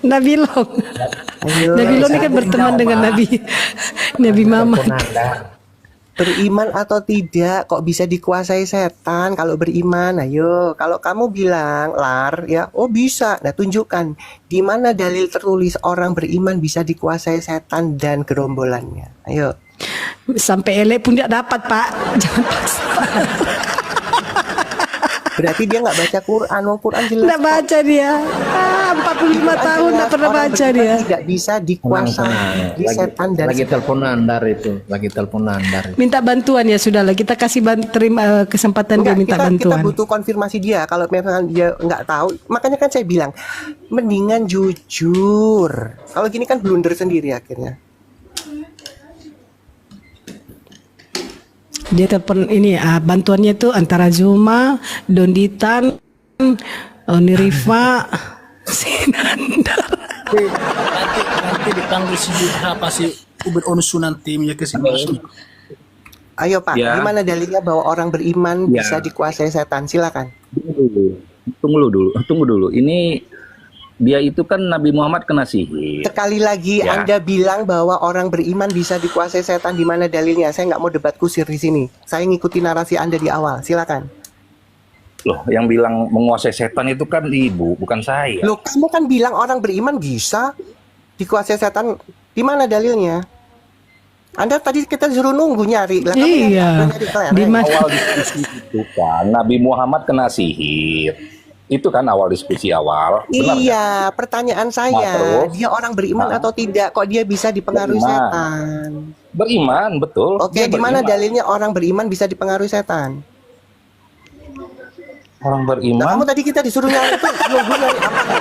[SPEAKER 3] Nabilong. Nabilong ini kan berteman dengan Nabi Muhammad.
[SPEAKER 2] Beriman atau tidak, kok bisa dikuasai setan kalau beriman? Ayo, kalau kamu bilang Lar ya, oh bisa. Nah, tunjukkan di mana dalil tertulis orang beriman bisa dikuasai setan dan gerombolannya. Ayo.
[SPEAKER 3] Sampai elek pun tidak dapat Pak. Jangan paksa.
[SPEAKER 2] Berarti dia nggak baca Quran. Quran jelas.
[SPEAKER 3] Nggak baca dia. 45 tahun nggak pernah baca dia.
[SPEAKER 2] Tidak bisa dikuasai di setan dan
[SPEAKER 9] lagi telepon Andar itu, lagi telepon Andar.
[SPEAKER 3] Minta bantuan ya sudahlah. Kita kasih terima kesempatan dia minta bantuan.
[SPEAKER 2] Kita butuh konfirmasi dia. Kalau memang dia nggak tahu, makanya kan saya bilang mendingan jujur. Kalau gini kan blunder sendiri akhirnya.
[SPEAKER 3] Dia telepon ini bantuannya tuh antara Zuma, Donditan, Nirifa, Sinandar.
[SPEAKER 7] Nanti dipanggil si Juha pasti Ubed Onsu nanti menyakiti.
[SPEAKER 2] Ayo Pak,
[SPEAKER 13] Ya.
[SPEAKER 2] gimana dalilnya bahwa orang beriman
[SPEAKER 13] Ya.
[SPEAKER 2] bisa dikuasai setan? Silakan.
[SPEAKER 13] Tunggu dulu. Ini dia itu kan Nabi Muhammad kena sihir.
[SPEAKER 2] Sekali lagi
[SPEAKER 13] Ya.
[SPEAKER 2] Anda bilang bahwa orang beriman bisa dikuasai setan, di mana dalilnya? Saya nggak mau debat kusir di sini. Saya ngikuti narasi Anda di awal. Silakan.
[SPEAKER 13] Loh, yang bilang menguasai setan itu kan Ibu, bukan saya.
[SPEAKER 2] Loh, kamu kan bilang orang beriman bisa dikuasai setan. Di mana dalilnya? Anda tadi kita suruh nunggu nyari. Lah, kamu
[SPEAKER 3] Iya.
[SPEAKER 2] nyari kelereng.
[SPEAKER 3] Di mana?
[SPEAKER 13] Awal diskusi itu kan Nabi Muhammad kena sihir. Itu kan awal diskusi awal. Benar
[SPEAKER 2] Iya, pertanyaan
[SPEAKER 13] Nah,
[SPEAKER 2] saya,
[SPEAKER 13] terus?
[SPEAKER 2] dia orang beriman atau tidak? Kok dia bisa dipengaruhi
[SPEAKER 13] Beriman.
[SPEAKER 2] setan?
[SPEAKER 13] Beriman, betul.
[SPEAKER 2] Oke,
[SPEAKER 13] Dia
[SPEAKER 2] di mana
[SPEAKER 13] beriman.
[SPEAKER 2] dalilnya orang beriman bisa dipengaruhi setan?
[SPEAKER 13] Orang
[SPEAKER 2] Nah,
[SPEAKER 13] beriman?
[SPEAKER 2] kamu tadi kita disuruh nyari itu, nunggu nyari apa?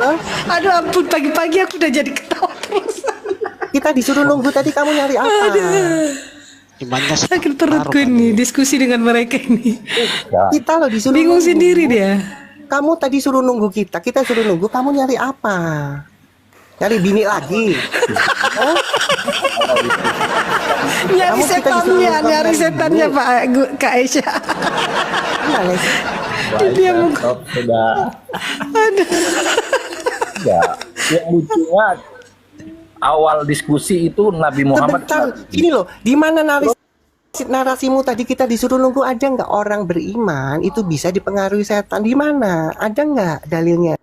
[SPEAKER 2] Hah?
[SPEAKER 3] Aduh ampun, pagi-pagi aku udah jadi ketawa terus.
[SPEAKER 2] Kita disuruh nunggu tadi, kamu nyari apa?
[SPEAKER 10] Imannya
[SPEAKER 3] Sakit perutku ini diskusi dengan mereka ini.
[SPEAKER 2] Kita loh disuruh
[SPEAKER 3] Bingung
[SPEAKER 2] nunggu.
[SPEAKER 3] sendiri dia.
[SPEAKER 2] Kamu tadi suruh nunggu kita suruh nunggu, kamu nyari apa? Cari bini lagi.
[SPEAKER 3] Nyari
[SPEAKER 2] Kamu kita
[SPEAKER 3] setannya,
[SPEAKER 2] disuruh
[SPEAKER 3] nyari
[SPEAKER 2] cari
[SPEAKER 3] setannya
[SPEAKER 2] bini.
[SPEAKER 3] Pak Kak Aisyah.
[SPEAKER 2] Gimana sih?
[SPEAKER 3] Dia mau
[SPEAKER 13] sudah. Ya, yang lucunya awal diskusi itu Nabi Muhammad.
[SPEAKER 2] Sebentar, gini loh, di mana narasimu tadi kita disuruh nunggu, ada nggak orang beriman itu bisa dipengaruhi setan? Di mana? Ada nggak dalilnya?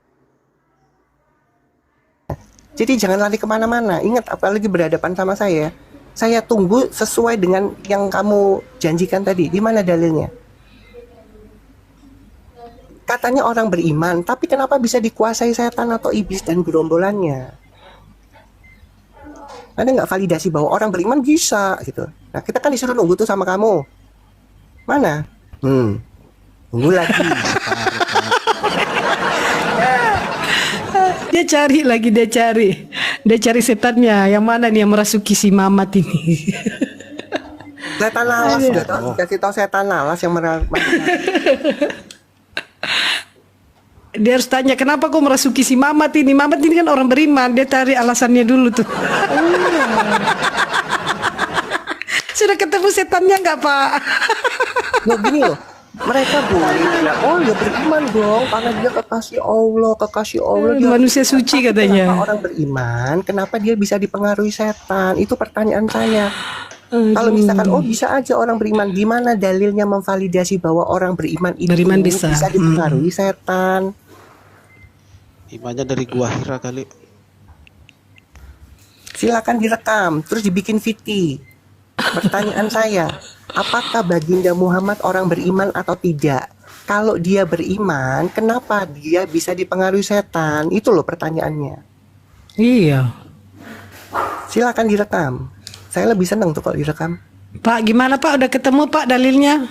[SPEAKER 2] Jadi jangan lari kemana-mana. Ingat, apalagi berhadapan sama saya. Saya tunggu sesuai dengan yang kamu janjikan tadi. Di mana dalilnya? Katanya orang beriman, tapi kenapa bisa dikuasai setan atau iblis dan gerombolannya? Ada nggak validasi bahwa orang beriman bisa gitu? Nah, kita kan disuruh nunggu tuh sama kamu. Mana? Tunggu lagi.
[SPEAKER 3] Dia cari lagi, dia cari setannya. Yang mana nih yang merasuki si Mamat ini?
[SPEAKER 2] Setan lalas, udah tahu, kasih tahu setan lalas yang
[SPEAKER 3] Dia harus tanya, kenapa kok merasuki si Mamat ini? Mamat ini kan orang beriman. Dia cari alasannya dulu tuh. Sudah ketemu setannya nggak, Pak?
[SPEAKER 2] Nah, gini loh, mereka boleh bilang, oh ya beriman dong, karena dia kekasih Allah, dia
[SPEAKER 3] manusia suci katanya.
[SPEAKER 2] Kenapa orang beriman, kenapa dia bisa dipengaruhi setan? Itu pertanyaan saya. Kalau misalkan, oh bisa aja orang beriman, gimana dalilnya memvalidasi bahwa orang beriman itu bisa dipengaruhi setan?
[SPEAKER 11] Imannya dari gua Hira kali.
[SPEAKER 2] Silakan direkam, terus dibikin VT. Pertanyaan saya, apakah baginda Muhammad orang beriman atau tidak? Kalau dia beriman, kenapa dia bisa dipengaruhi setan? Itu loh pertanyaannya.
[SPEAKER 3] Iya.
[SPEAKER 2] Silakan direkam. Saya lebih senang tuh kalau direkam.
[SPEAKER 3] Pak, gimana Pak? Udah ketemu Pak dalilnya?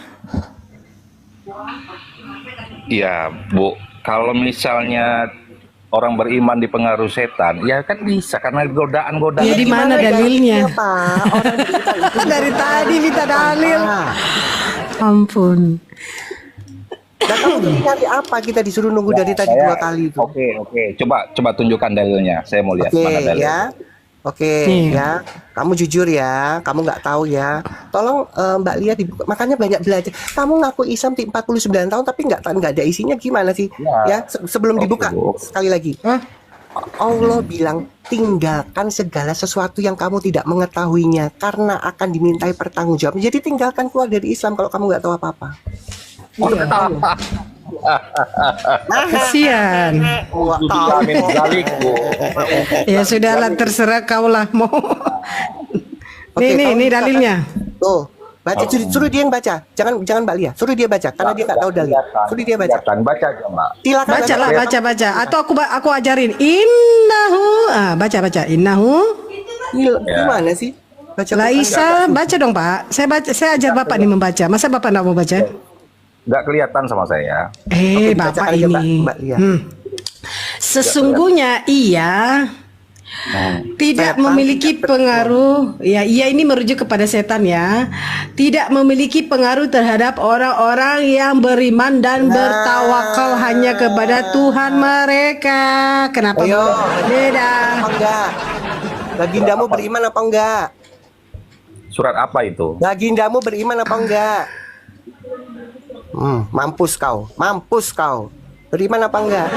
[SPEAKER 13] Ya, Bu, kalau misalnya orang beriman dipengaruhi setan, ya kan bisa karena godaan-godaan.
[SPEAKER 3] Ya di mana dalilnya?
[SPEAKER 2] Pak? Orang beriman itu
[SPEAKER 3] dari tadi minta dalil. Ampun.
[SPEAKER 2] Nah, kamu nyari apa? Kita disuruh nunggu dari tadi 2 kali itu.
[SPEAKER 13] Oke. Coba tunjukkan dalilnya. Saya mau lihat mana dalilnya.
[SPEAKER 2] Ya. Ya, kamu jujur ya, kamu nggak tahu ya. Tolong Mbak Lia, makanya banyak belajar. Kamu ngaku Islam 49 tahun tapi nggak ada isinya, gimana sih? Ya, sebelum dibuka sekali lagi. Allah bilang tinggalkan segala sesuatu yang kamu tidak mengetahuinya karena akan dimintai pertanggungjawaban. Jadi tinggalkan, keluar dari Islam kalau kamu nggak tahu apa-apa.
[SPEAKER 3] Kasihan. Ya sudahlah, terserah kau lah mau. Nih dalilnya.
[SPEAKER 2] Tuh, baca, suruh dia yang baca. Jangan Mbak Lia, suruh dia baca karena dia nggak tahu dalil. Suruh dia baca.
[SPEAKER 13] Baca aja, Mbak.
[SPEAKER 2] Silakan
[SPEAKER 3] baca. Atau aku ajarin. Innahu. Baca. Innahu.
[SPEAKER 2] Gimana sih? Baca.
[SPEAKER 3] Laisa, baca dong Pak. Saya ajar Bapak nih membaca. Masa Bapak nggak mau baca?
[SPEAKER 13] Nggak kelihatan sama saya.
[SPEAKER 3] Bapak ini. Sesungguhnya ia tidak memiliki pengaruh. Ya, ia ini merujuk kepada setan ya. Tidak memiliki pengaruh terhadap orang-orang yang beriman dan bertawakal hanya kepada Tuhan mereka. Kenapa beda?
[SPEAKER 2] Enggak. Bagindamu beriman apa enggak?
[SPEAKER 13] Surat apa itu?
[SPEAKER 2] Bagindamu beriman apa enggak? Mampus kau. Beriman apa enggak?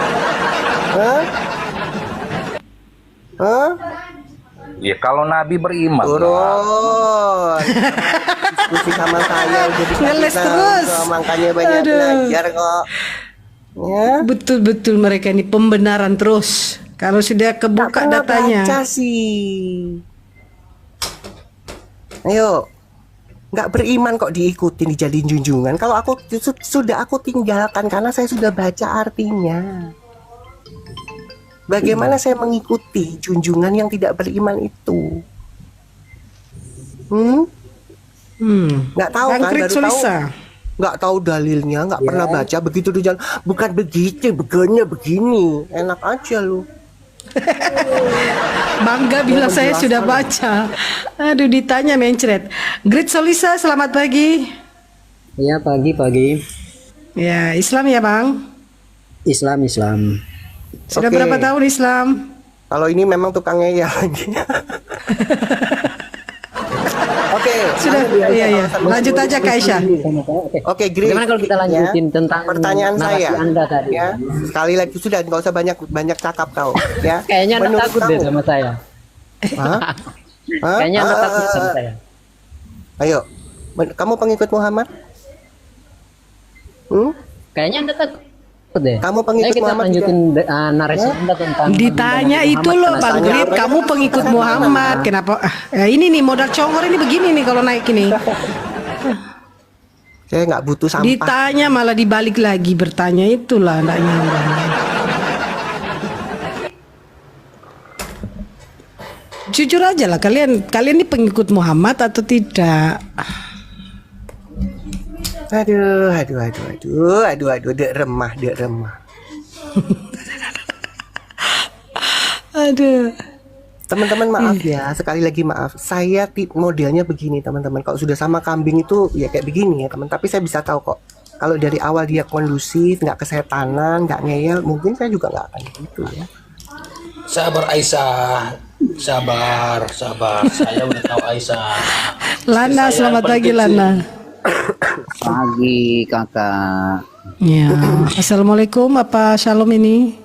[SPEAKER 13] Ya kalau Nabi beriman.
[SPEAKER 2] Turun. Diskusi sama saya jadi
[SPEAKER 3] ngeles terus.
[SPEAKER 2] Makanya banyak belajar kok. Ya.
[SPEAKER 3] Betul mereka ini pembenaran terus. Kalau sudah kebuka datanya.
[SPEAKER 2] Baca sih. Ayo. Nggak beriman kok diikutin, dijadiin junjungan. Kalau aku sudah aku tinggalkan karena saya sudah baca artinya. Bagaimana saya mengikuti junjungan yang tidak beriman itu? Nggak tahu kan, baru tahu. Nggak tahu dalilnya, nggak pernah baca. Begitu di jalan, bukan begitu, begini. Enak aja lu.
[SPEAKER 3] Bangga bilang saya sudah baca. Aduh, ditanya mencret. Great Solisa, selamat pagi.
[SPEAKER 14] Iya, pagi.
[SPEAKER 3] Ya, Islam ya Bang?
[SPEAKER 14] Islam.
[SPEAKER 3] Sudah berapa tahun Islam?
[SPEAKER 2] Kalau ini memang tukangnya ya lagi. Oke,
[SPEAKER 3] Sudah, iya. Lanjut aja Kak Aisyah.
[SPEAKER 2] Oke, Grace.
[SPEAKER 14] Bagaimana kalau kita lanjutin tentang
[SPEAKER 2] pertanyaan
[SPEAKER 14] narasi
[SPEAKER 2] saya?
[SPEAKER 14] Anda tadi?
[SPEAKER 2] Ya, sekali lagi sudah, nggak usah banyak cakap kau. Ya.
[SPEAKER 14] Kayaknya Anda
[SPEAKER 2] Menurut
[SPEAKER 14] takut deh
[SPEAKER 2] kamu-
[SPEAKER 14] sama saya.
[SPEAKER 2] Hah? Hah?
[SPEAKER 14] Kayaknya Anda takut sama saya.
[SPEAKER 2] Ayo, kamu pengikut Muhammad?
[SPEAKER 14] Kayaknya Anda takut deh.
[SPEAKER 2] Kamu pengikut
[SPEAKER 14] Ayo kita
[SPEAKER 2] Muhammad
[SPEAKER 14] lanjutin narasi Anda tentang
[SPEAKER 3] Ditanya itu loh Bang Grip, kamu pengikut Muhammad. Kenapa? Ini nih modal congor ini begini nih kalau naik ini.
[SPEAKER 2] Saya nggak butuh sampah.
[SPEAKER 3] Ditanya malah dibalik lagi bertanya, itulah enggak nyambung. Jujur aja lah, kalian ini pengikut Muhammad atau tidak?
[SPEAKER 2] Aduh, dek remah.
[SPEAKER 3] Aduh.
[SPEAKER 2] Teman-teman maaf ya, sekali lagi maaf. Saya modelnya begini teman-teman. Kalau sudah sama kambing itu ya kayak begini ya teman. Tapi saya bisa tahu kok. Kalau dari awal dia kondusif, nggak kesetanan, nggak ngeyel, mungkin saya juga nggak akan gitu ya.
[SPEAKER 7] Sabar Aisyah, sabar. Saya udah tahu Aisyah.
[SPEAKER 3] Lana, selamat pagi Lana.
[SPEAKER 9] Pagi kakak.
[SPEAKER 3] Ya, assalamualaikum. Apa shalom ini?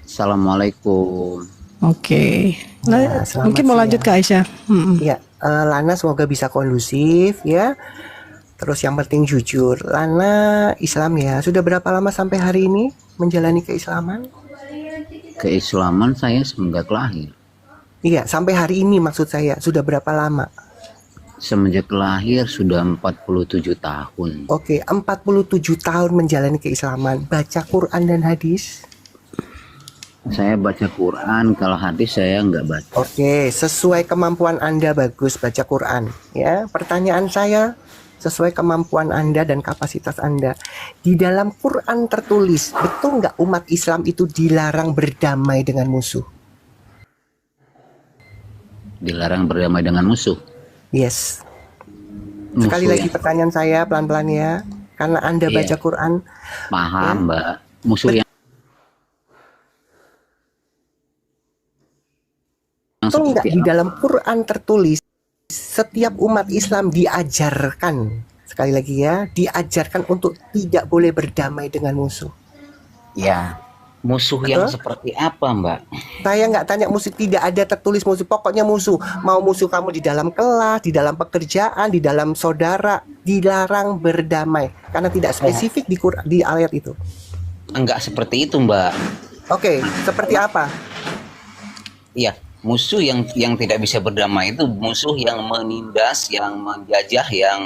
[SPEAKER 9] Assalamualaikum.
[SPEAKER 3] Oke.
[SPEAKER 2] Ya, selamat
[SPEAKER 3] Mungkin mau lanjut ke Aisyah.
[SPEAKER 2] Ya, Lana semoga bisa kondusif ya. Terus yang penting jujur. Lana Islam ya. Sudah berapa lama sampai hari ini menjalani keislaman?
[SPEAKER 9] Keislaman saya semenjak lahir.
[SPEAKER 2] Iya, sampai hari ini maksud saya. Sudah berapa lama?
[SPEAKER 9] Semenjak lahir sudah 47 tahun.
[SPEAKER 2] Oke, 47 tahun menjalani keislaman. Baca Quran dan hadis?
[SPEAKER 9] Saya baca Quran, kalau hadis saya nggak baca.
[SPEAKER 2] Oke, sesuai kemampuan Anda bagus baca Quran. Ya, pertanyaan saya sesuai kemampuan Anda dan kapasitas Anda. Di dalam Quran tertulis, betul nggak umat Islam itu dilarang berdamai dengan musuh?
[SPEAKER 9] Dilarang berdamai dengan musuh.
[SPEAKER 2] Yes. Sekali lagi pertanyaan saya pelan-pelan ya. Karena Anda baca Quran.
[SPEAKER 9] Paham, ya? Mbak. Musuh yang
[SPEAKER 2] betul nggak di dalam Quran tertulis setiap umat Islam diajarkan, sekali lagi ya, diajarkan untuk tidak boleh berdamai dengan musuh.
[SPEAKER 9] Ya, musuh yang seperti apa, Mbak?
[SPEAKER 2] Saya nggak tanya musuh, tidak ada tertulis musuh. Pokoknya musuh, mau musuh kamu di dalam kelas, di dalam pekerjaan, di dalam saudara, dilarang berdamai karena tidak spesifik di Quran, di ayat itu.
[SPEAKER 9] Enggak seperti itu, Mbak.
[SPEAKER 2] Oke, seperti apa?
[SPEAKER 9] Iya, musuh yang tidak bisa berdamai itu musuh yang menindas, yang menjajah, yang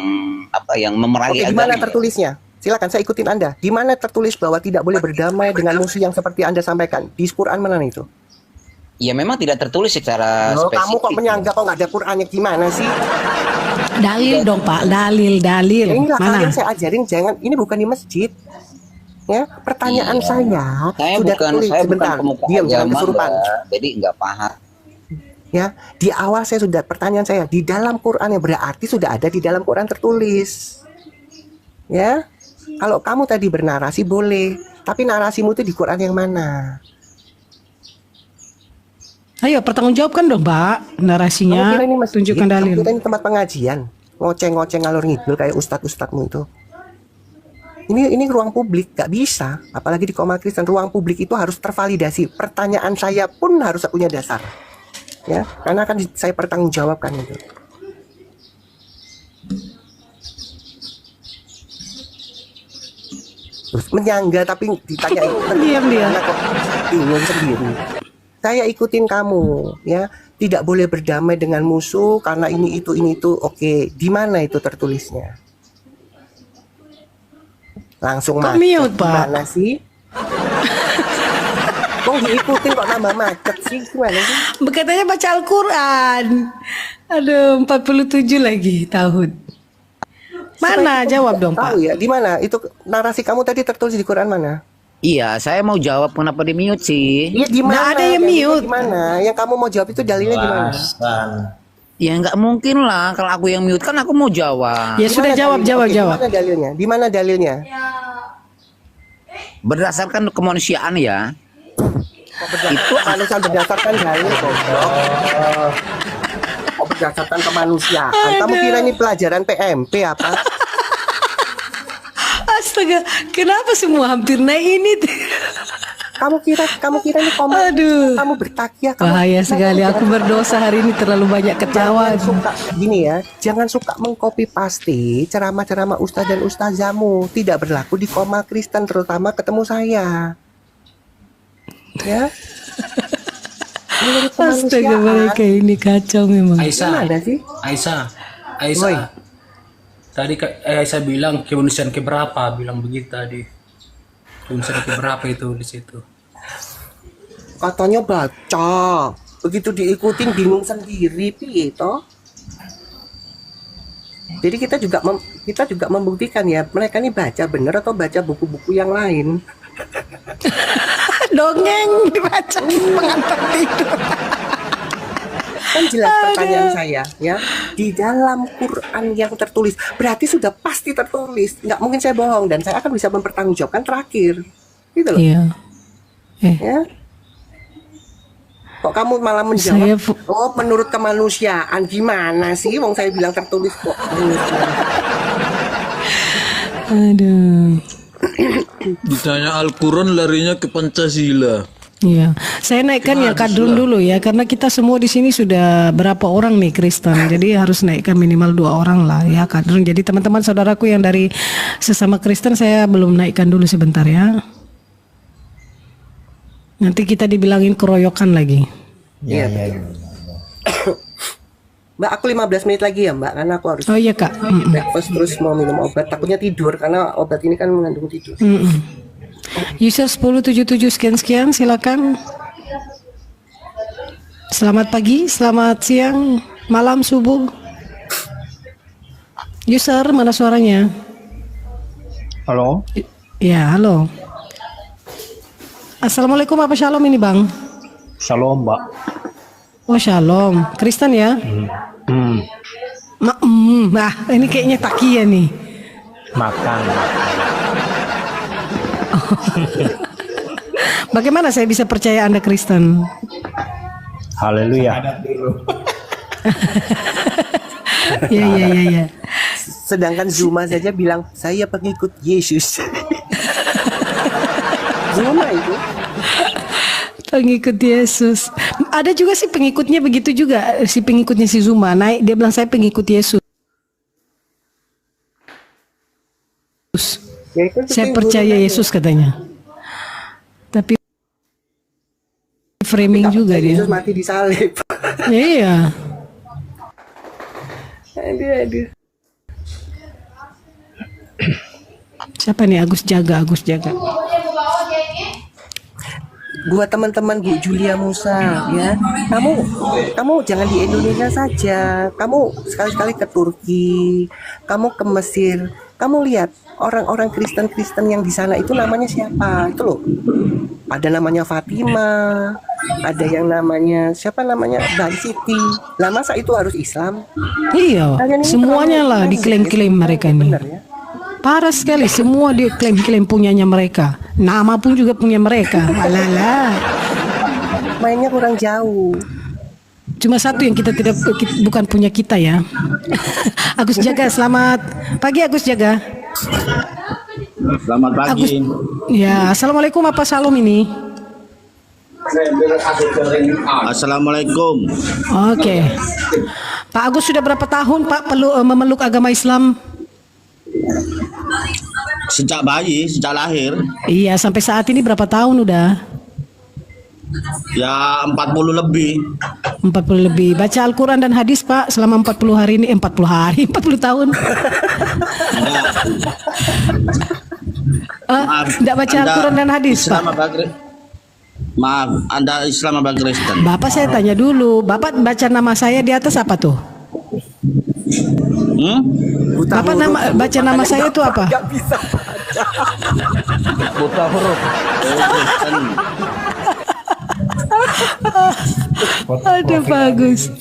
[SPEAKER 9] memerangi
[SPEAKER 2] agama. Oke, di mana tertulisnya? Silakan saya ikutin Anda. Di mana tertulis bahwa tidak boleh berdamai dengan musuh yang seperti Anda sampaikan? Di Quran mana itu?
[SPEAKER 9] Ya memang tidak tertulis secara spesifik.
[SPEAKER 2] Kamu kok menyanggah kok nggak ada Qurannya, gimana sih?
[SPEAKER 3] Dalil dong Pak, dalil.
[SPEAKER 2] Inilah
[SPEAKER 3] Mana?
[SPEAKER 2] kalian saya ajarin, jangan, ini bukan di masjid. Ya, pertanyaan saya sudah tertulis. Sebentar, diam, jangan kesurupan.
[SPEAKER 9] Jadi nggak paham.
[SPEAKER 2] Ya, di awal saya sudah, pertanyaan saya di dalam Quran yang berarti sudah ada di dalam Quran tertulis. Ya, kalau kamu tadi bernarasi boleh, tapi narasimu itu di Quran yang mana?
[SPEAKER 3] Ayo pertanggungjawabkan dong Mbak narasinya, tunjukkan dalil.
[SPEAKER 2] Kita ini tempat pengajian, ngoceh-ngoceh ngalor ngidul kayak ustadz-ustadzmu itu. Ini ruang publik, gak bisa, apalagi di Komal Kristen, ruang publik itu harus tervalidasi. Pertanyaan saya pun harus punya dasar. Ya, karena akan saya pertanggungjawabkan itu. Terus menyangga tapi ditanya
[SPEAKER 3] diam dia.
[SPEAKER 2] Bingung sendiri. Saya ikutin kamu, ya. Tidak boleh berdamai dengan musuh karena ini itu. Oke, di mana itu tertulisnya? Langsung macet.
[SPEAKER 3] Mute, Pak.
[SPEAKER 2] Gimana sih? Kok diikutin kok nambah macet sih? Gimana sih?
[SPEAKER 3] Katanya baca Al-Quran. Aduh, 47 lagi tahun. Mana? Jawab dong Pak.
[SPEAKER 2] Tahu ya, di mana? Itu narasi kamu tadi tertulis di Quran mana?
[SPEAKER 9] Iya, saya mau jawab kenapa di mute sih?
[SPEAKER 2] Iya, di mana?
[SPEAKER 3] Nggak ada yang mute.
[SPEAKER 2] Gimana? Yang kamu mau jawab itu dalilnya gimana?
[SPEAKER 9] Ya nggak mungkin lah, kalau aku yang mute kan aku mau jawab.
[SPEAKER 3] Ya sudah jawab.
[SPEAKER 2] Di mana dalilnya? Di mana dalilnya?
[SPEAKER 9] Berdasarkan kemanusiaan ya.
[SPEAKER 2] Itu manusia berdasarkan dalil goblok. Berdasarkan kemanusiaan. Kamu kira ini pelajaran PMP apa?
[SPEAKER 3] Astaga, kenapa semua hampir naik ini?
[SPEAKER 2] Kamu kira ini komen?
[SPEAKER 3] Aduh,
[SPEAKER 2] kamu bertakia.
[SPEAKER 3] Bahaya sekali. Aku berdosa hari ini, terlalu banyak ketawa.
[SPEAKER 2] Gini ya, jangan suka mengcopy paste ceramah-ceramah ustaz dan ustazamu. Tidak berlaku di Komal Kristen, terutama ketemu saya. Ya.
[SPEAKER 3] Astaga, mereka ini kacau memang.
[SPEAKER 7] Aisyah,
[SPEAKER 2] Gimana sih?
[SPEAKER 7] Aisyah. Tadi Aisyah bilang kemanusiaan keberapa? Bilang begitu tadi. Kemanusiaan keberapa itu di situ?
[SPEAKER 2] Katanya baca. Begitu diikutin bingung sendiri, piye toh? Jadi kita juga membuktikan ya, mereka ini baca bener atau baca buku-buku yang lain.
[SPEAKER 3] Dongeng dibaca pengantar tidur.
[SPEAKER 2] Kan jelas pertanyaan saya ya, di dalam Quran yang tertulis berarti sudah pasti tertulis, nggak mungkin saya bohong dan saya akan bisa mempertanggungjawabkan terakhir, gitu loh.
[SPEAKER 3] Iya.
[SPEAKER 2] Ya. Kok kamu malah menjawab? Oh, menurut kemanusiaan gimana sih? Wong saya bilang tertulis kok.
[SPEAKER 3] Aduh.
[SPEAKER 5] Ditanya Al-Quran larinya ke Pancasila.
[SPEAKER 3] Iya, saya naikkan ya kadrun dulu ya, karena kita semua di sini sudah berapa orang nih Kristen, jadi harus naikkan minimal 2 orang lah ya kadrun. Jadi teman-teman saudaraku yang dari sesama Kristen saya belum naikkan dulu sebentar ya. Nanti kita dibilangin keroyokan lagi.
[SPEAKER 2] Iya. Mbak, aku 15 menit lagi ya Mbak, karena aku harus.
[SPEAKER 3] Oh iya Kak.
[SPEAKER 2] Breakfast terus mau minum obat, takutnya tidur karena obat ini kan mengandung tidur.
[SPEAKER 3] User 1077 sekian silakan. Selamat pagi, selamat siang, malam, subuh. User mana suaranya?
[SPEAKER 4] Halo.
[SPEAKER 3] Ya, halo. Assalamualaikum, apa shalom ini Bang?
[SPEAKER 4] Shalom, Mbak.
[SPEAKER 3] Oh shalom, Kristen ya? Nah, ini kayaknya takia nih.
[SPEAKER 4] Makan.
[SPEAKER 3] Bagaimana saya bisa percaya Anda Kristen?
[SPEAKER 4] Haleluya.
[SPEAKER 3] Ya.
[SPEAKER 2] Sedangkan Zuma saja bilang saya pengikut Yesus. Zuma itu
[SPEAKER 3] pengikut Yesus. Ada juga sih pengikutnya begitu juga, si pengikutnya si Zuma naik dia bilang saya pengikut Yesus. Saya percaya Yesus katanya. Tapi framing juga dia.
[SPEAKER 2] Yesus mati disalib.
[SPEAKER 3] Iya.
[SPEAKER 2] Aduh.
[SPEAKER 3] Siapa nih Agus Jaga?
[SPEAKER 2] Buat teman-teman Bu Julia Musa ya, kamu jangan di Indonesia saja, kamu sekali-kali ke Turki, kamu ke Mesir, kamu lihat orang-orang Kristen yang di sana itu namanya siapa itu loh, ada namanya Fatima, ada yang namanya siapa namanya Ban Siti, lah masa itu harus Islam?
[SPEAKER 3] Iya, semuanya lah diklaim-klaim mereka ini. Bener, ya? Parah sekali, semua dia klaim-klaim punyanya mereka. Nama pun juga punya mereka. Alala.
[SPEAKER 2] Mainnya kurang jauh.
[SPEAKER 3] Cuma satu yang bukan punya kita ya. Agus Jaga, selamat pagi Agus Jaga.
[SPEAKER 4] Selamat pagi.
[SPEAKER 3] Ya, assalamualaikum apa salam ini?
[SPEAKER 4] Assalamualaikum.
[SPEAKER 3] Oke. Pak Agus sudah berapa tahun Pak memeluk agama Islam?
[SPEAKER 4] Sejak bayi, sejak lahir.
[SPEAKER 3] Iya, sampai saat ini berapa tahun udah?
[SPEAKER 4] Ya 40 lebih.
[SPEAKER 3] 40 lebih. Baca Al-Quran dan hadis Pak selama 40 hari ini, 40 tahun. Tidak baca Al-Quran dan hadis Pak?
[SPEAKER 4] Maaf, Anda Islam apa Kristen?
[SPEAKER 3] Bapak saya tanya dulu, Bapak baca nama saya di atas apa tuh? Bapak baca nama saya itu apa?
[SPEAKER 2] Gak bisa baca.
[SPEAKER 4] Buta huruf.
[SPEAKER 3] Aduh Pak Agus.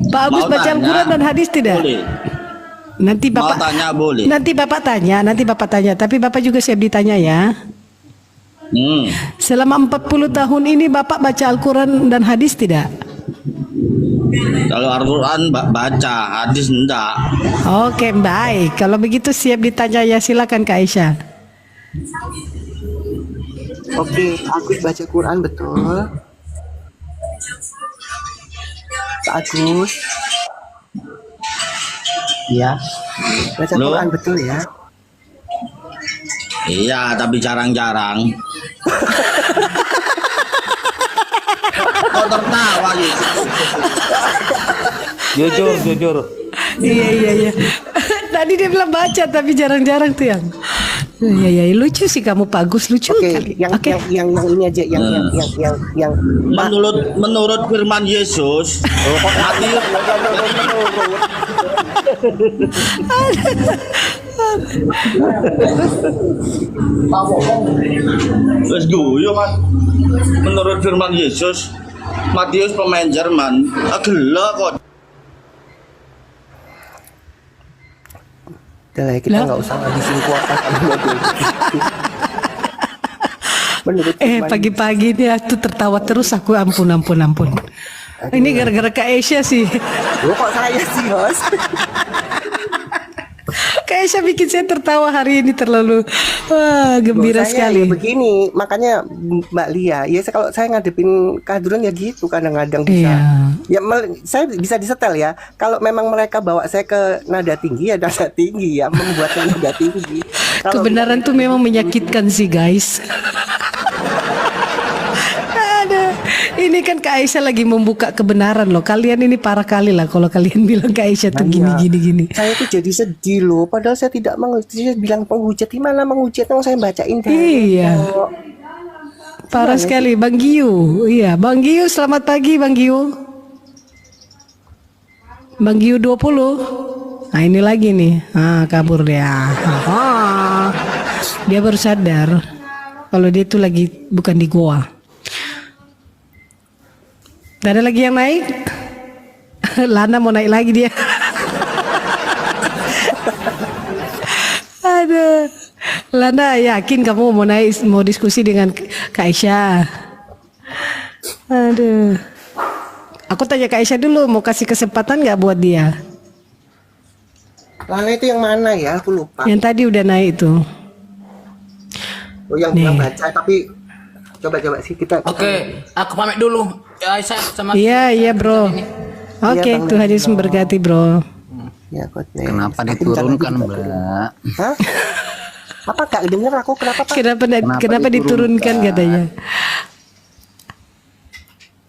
[SPEAKER 3] Pak Agus baca Al-Quran dan hadis tidak?
[SPEAKER 4] Boleh.
[SPEAKER 3] Nanti Bapak
[SPEAKER 4] tanya boleh.
[SPEAKER 3] Nanti Bapak tanya. Tapi Bapak juga siap ditanya ya. Selama 40 tahun ini Bapak baca Al-Quran dan hadis tidak?
[SPEAKER 4] Kalau Al-Quran baca, hadis enggak.
[SPEAKER 3] Oke, baik. Kalau begitu siap ditanya ya, silakan Kak Aisyah.
[SPEAKER 2] Oke, Agus baca Quran betul. Kak Agus. Ya. Baca
[SPEAKER 4] Loh?
[SPEAKER 2] Quran betul ya.
[SPEAKER 4] Iya, tapi jarang-jarang. Kau tertawa gitu.
[SPEAKER 5] Jujur.
[SPEAKER 3] Iya. Tadi dia bilang baca tapi jarang-jarang tuh yang. Iya, lucu sih kamu Pak Agus, lucu kali.
[SPEAKER 2] Yang ini aja, yang
[SPEAKER 4] menurut firman Yesus, menurut firman Yesus, Matius pemain Jerman, gila kok.
[SPEAKER 2] Udah, kita nggak usah ngabisin kuota
[SPEAKER 3] pagi-pagi dia tuh tertawa terus aku, ampun. Ini gara-gara Kak Aisyah sih.
[SPEAKER 2] Loh, kok saya sih, Bos?
[SPEAKER 3] Kak Aisyah bikin saya tertawa hari ini terlalu gembira sekali.
[SPEAKER 2] Ya begini, makanya Mbak Lia, ya kalau saya ngadepin kadrun ya gitu, kadang-kadang bisa. Ya saya bisa disetel ya. Kalau memang mereka bawa saya ke nada tinggi ya nada tinggi ya, membuat saya nada tinggi.
[SPEAKER 3] Kebenaran tuh memang menyakitkan sih guys. Ini kan Kak Aisyah lagi membuka kebenaran loh. Kalian ini parah kali lah kalau kalian bilang Kak Aisyah tuh gini.
[SPEAKER 2] Saya tuh jadi sedih loh. Padahal saya tidak mengerti. Saya bilang penghujat, gimana menghujat? Saya bacain dah.
[SPEAKER 3] Iya. Parah sekali Bang Giu. Iya, Bang Giu selamat pagi Bang Giu. Bang Giu 20. Nah ini lagi nih. Kabur dia. Dia baru sadar kalau dia tuh lagi bukan di goa. Ada lagi yang naik? Lana mau naik lagi dia. Aduh. Lana yakin kamu mau naik, mau diskusi dengan Kak Aisyah? Aduh. Aku tanya Kak Aisyah dulu, mau kasih kesempatan nggak buat dia?
[SPEAKER 2] Lana itu yang mana ya? Aku lupa.
[SPEAKER 3] Yang tadi udah naik tuh.
[SPEAKER 2] Oh, yang belum baca, tapi coba sih kita.
[SPEAKER 7] Oke, aku pamit dulu. Ya, Aisyah sama.
[SPEAKER 3] Iya bro. Oke, Tuhan Yesus memberkati bro.
[SPEAKER 2] Ya,
[SPEAKER 9] kenapa diturunkan Mbak?
[SPEAKER 2] Hah? Apa gak denger aku kenapa Pak?
[SPEAKER 3] Kenapa diturunkan katanya?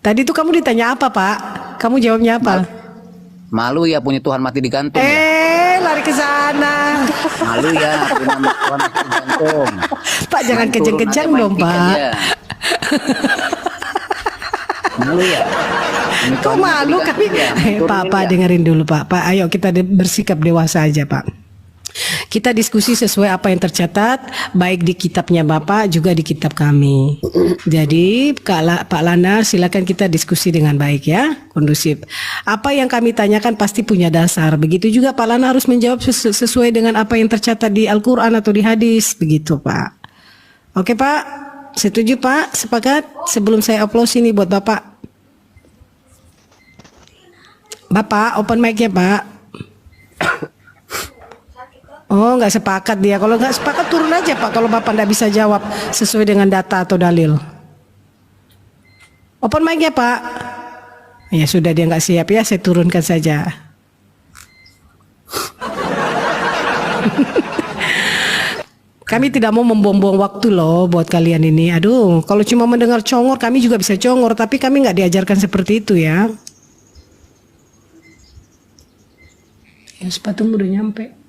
[SPEAKER 3] Tadi tuh kamu ditanya apa Pak? Kamu jawabnya apa?
[SPEAKER 9] Malu ya punya Tuhan mati digantung.
[SPEAKER 3] Lari ke sana.
[SPEAKER 9] Malu ya punya Tuhan mati digantung.
[SPEAKER 3] Pak jangan kejang-kejang dong Pak.
[SPEAKER 9] Malu ya.
[SPEAKER 3] Kok malu kami? Pak dengerin dulu Pak. Ayo kita bersikap dewasa aja Pak. Kita diskusi sesuai apa yang tercatat, baik di kitabnya Bapak juga di kitab kami. Jadi Pak Lana silakan kita diskusi dengan baik ya, kondusif. Apa yang kami tanyakan pasti punya dasar. Begitu juga Pak Lana harus menjawab sesuai dengan apa yang tercatat di Al-Quran atau di hadis. Begitu Pak. Oke Pak, setuju Pak, sepakat? Sebelum saya upload ini buat Bapak. Bapak, open mic-nya Pak. Oh, nggak sepakat dia. Kalau nggak sepakat turun aja Pak. Kalau Bapak nggak bisa jawab sesuai dengan data atau dalil. Open mic-nya Pak. Ya sudah dia nggak siap ya, saya turunkan saja. Kami tidak mau membuang-buang waktu loh buat kalian ini. Aduh, kalau cuma mendengar congor, kami juga bisa congor. Tapi kami nggak diajarkan seperti itu ya. Ya sepatumu udah nyampe.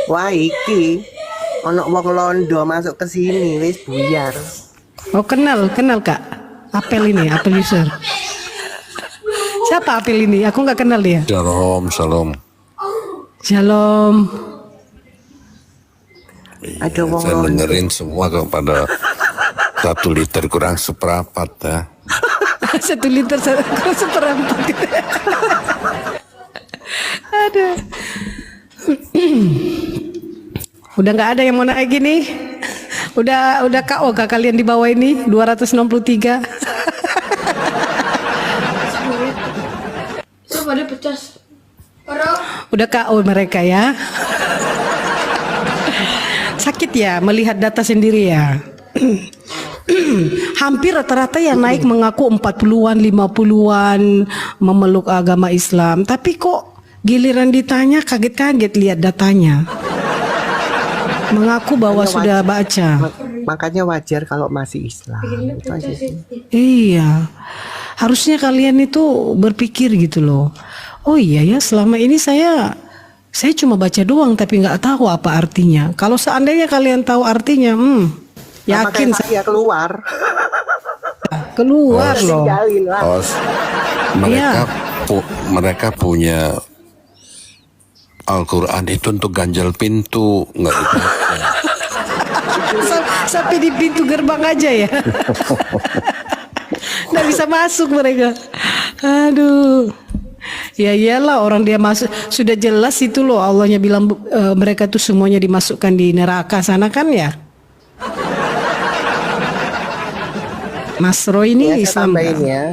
[SPEAKER 2] Wah iki ono wong Londo masuk ke sini wis buyar.
[SPEAKER 3] Oh kenal Kak. Apel ini, Apel user. Siapa Apel ini? Aku nggak kenal dia.
[SPEAKER 15] Shalom.
[SPEAKER 2] Ada wong
[SPEAKER 15] saya dengerin semua kepada 1 liter kurang seperempat ya.
[SPEAKER 3] 1 liter kurang seperempat. Aduh. Udah nggak ada yang mau naik gini? Udah KO kah kalian di bawah ini 263?
[SPEAKER 16] Coba dia pecah.
[SPEAKER 3] Udah KO mereka ya. Sakit ya melihat data sendiri ya. Hampir rata-rata yang naik mengaku 40-an, 50-an memeluk agama Islam. Tapi kok giliran ditanya kaget-kaget lihat datanya. Mengaku bahwa sudah baca.
[SPEAKER 2] Makanya wajar kalau masih Islam. Itu aja sih.
[SPEAKER 3] Iya. Harusnya kalian itu berpikir gitu loh. Oh iya ya, selama ini saya cuma baca doang tapi nggak tahu apa artinya. Kalau seandainya kalian tahu artinya, yakin
[SPEAKER 2] saya keluar.
[SPEAKER 3] Keluar loh.
[SPEAKER 15] Mereka punya Al-Quran itu untuk ganjal pintu, nggak dibaca.
[SPEAKER 3] Sampai di pintu gerbang aja ya. Nggak bisa masuk mereka. Aduh. Ya iyalah, orang dia masuk sudah jelas itu loh, Allahnya bilang mereka tuh semuanya dimasukkan di neraka sana kan ya. Mas Roy ini
[SPEAKER 2] ya,
[SPEAKER 3] Islam.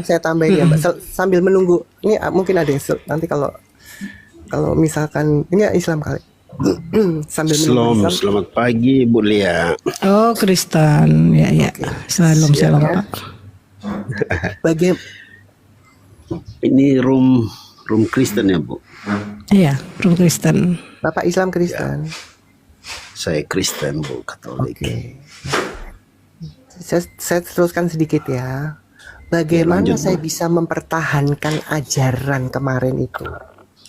[SPEAKER 2] Saya tambahin ya, sambil menunggu. Ini mungkin ada yang nanti kalau misalkan ini Islam kali. Sambil
[SPEAKER 10] Islam. Selamat pagi Bu Lia.
[SPEAKER 3] Oh, Kristen. Ya ya. Salam Pak.
[SPEAKER 10] Ini room Kristen ya Bu?
[SPEAKER 3] Iya, room Kristen.
[SPEAKER 2] Bapak Islam Kristen.
[SPEAKER 10] Saya Kristen Bu, Katolik.
[SPEAKER 2] Saya teruskan sedikit ya. Bagaimana saya bisa mempertahankan ajaran kemarin itu?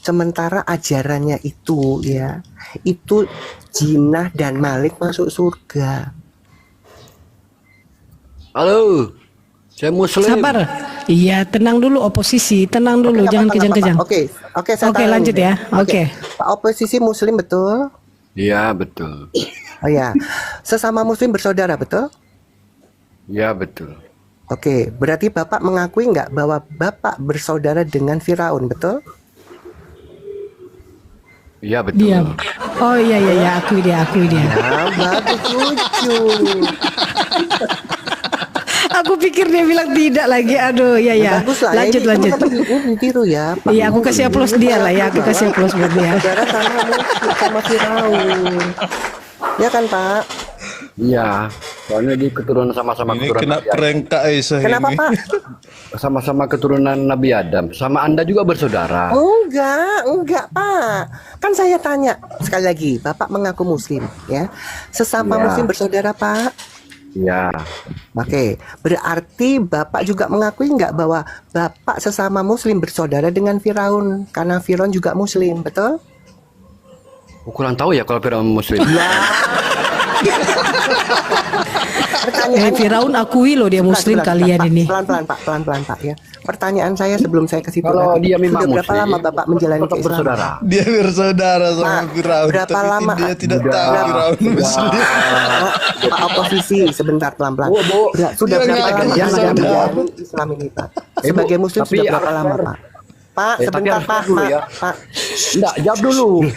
[SPEAKER 2] Sementara ajarannya itu ya, itu Jinah dan Malik masuk surga.
[SPEAKER 17] Halo, saya Muslim.
[SPEAKER 3] Sabar. Iya, tenang dulu oposisi, tenang dulu, jangan kejang-kejang.
[SPEAKER 2] Oke,
[SPEAKER 3] lanjut ya. Oke.
[SPEAKER 2] Pak oposisi Muslim betul?
[SPEAKER 17] Iya, betul.
[SPEAKER 2] Oh ya, sesama Muslim bersaudara betul?
[SPEAKER 17] Iya, betul.
[SPEAKER 2] Oke, berarti Bapak mengakui nggak bahwa Bapak bersaudara dengan Firaun, betul?
[SPEAKER 17] Iya, betul.
[SPEAKER 3] Diam. Oh iya, akui dia.
[SPEAKER 2] Nah, bagus, lucu.
[SPEAKER 3] Aku pikir dia bilang tidak lagi. Aduh, ya.
[SPEAKER 2] Bagus lah,
[SPEAKER 3] lanjut.
[SPEAKER 2] Ini ditiru ya.
[SPEAKER 3] Iya, aku kasih aplaus dia lah ya. Aku kasih aplaus buat dia.
[SPEAKER 2] Saudara sama Firaun. Ya kan, Pak?
[SPEAKER 17] Iya, soalnya di keturunan sama-sama
[SPEAKER 5] Ini
[SPEAKER 17] keturunan
[SPEAKER 5] kena
[SPEAKER 17] Nabi Adam.
[SPEAKER 5] prank Kak Aisyah
[SPEAKER 2] Kenapa,
[SPEAKER 5] ini.
[SPEAKER 2] Pak?
[SPEAKER 17] Sama-sama keturunan Nabi Adam. Sama Anda juga bersaudara.
[SPEAKER 2] Enggak, Pak. Kan saya tanya sekali lagi, Bapak mengaku Muslim, ya. Sesama
[SPEAKER 17] Iya.
[SPEAKER 2] Muslim bersaudara, Pak.
[SPEAKER 17] Iya.
[SPEAKER 2] Oke, berarti Bapak juga mengakui nggak bahwa Bapak sesama Muslim bersaudara dengan Firaun karena Firaun juga Muslim, betul?
[SPEAKER 17] Aku kurang tahu ya kalau Firaun Muslim.
[SPEAKER 3] Firaun akui loh dia Muslim kalian
[SPEAKER 2] Pak,
[SPEAKER 3] ini.
[SPEAKER 2] Pelan-pelan Pak ya. Pertanyaan saya sebelum saya ke situ
[SPEAKER 17] Kalau
[SPEAKER 2] lagi.
[SPEAKER 17] dia memang
[SPEAKER 2] Sudah berapa
[SPEAKER 17] Muslim,
[SPEAKER 2] lama Bapak menjalani
[SPEAKER 17] tetap
[SPEAKER 2] keislaman?
[SPEAKER 17] bersaudara.
[SPEAKER 5] Dia bersaudara sama Firaun,
[SPEAKER 2] berapa
[SPEAKER 5] tapi
[SPEAKER 2] lama?
[SPEAKER 5] dia tidak tahu Firaun Muslim.
[SPEAKER 2] Pak oposisi sebentar pelan-pelan. Sudah
[SPEAKER 5] Dia
[SPEAKER 2] berapa
[SPEAKER 5] nggak
[SPEAKER 2] lama
[SPEAKER 5] kenal
[SPEAKER 2] Anda
[SPEAKER 5] saudara.
[SPEAKER 2] menjalani Islam ini, Pak? Sebagai Muslim
[SPEAKER 17] tapi
[SPEAKER 2] sudah berapa lama, Pak? Pak,
[SPEAKER 17] tapi
[SPEAKER 2] sebentar
[SPEAKER 17] harus
[SPEAKER 2] Pak,
[SPEAKER 17] dulu
[SPEAKER 2] Pak,
[SPEAKER 17] ya.
[SPEAKER 2] Pak.
[SPEAKER 17] Enggak, jawab dulu.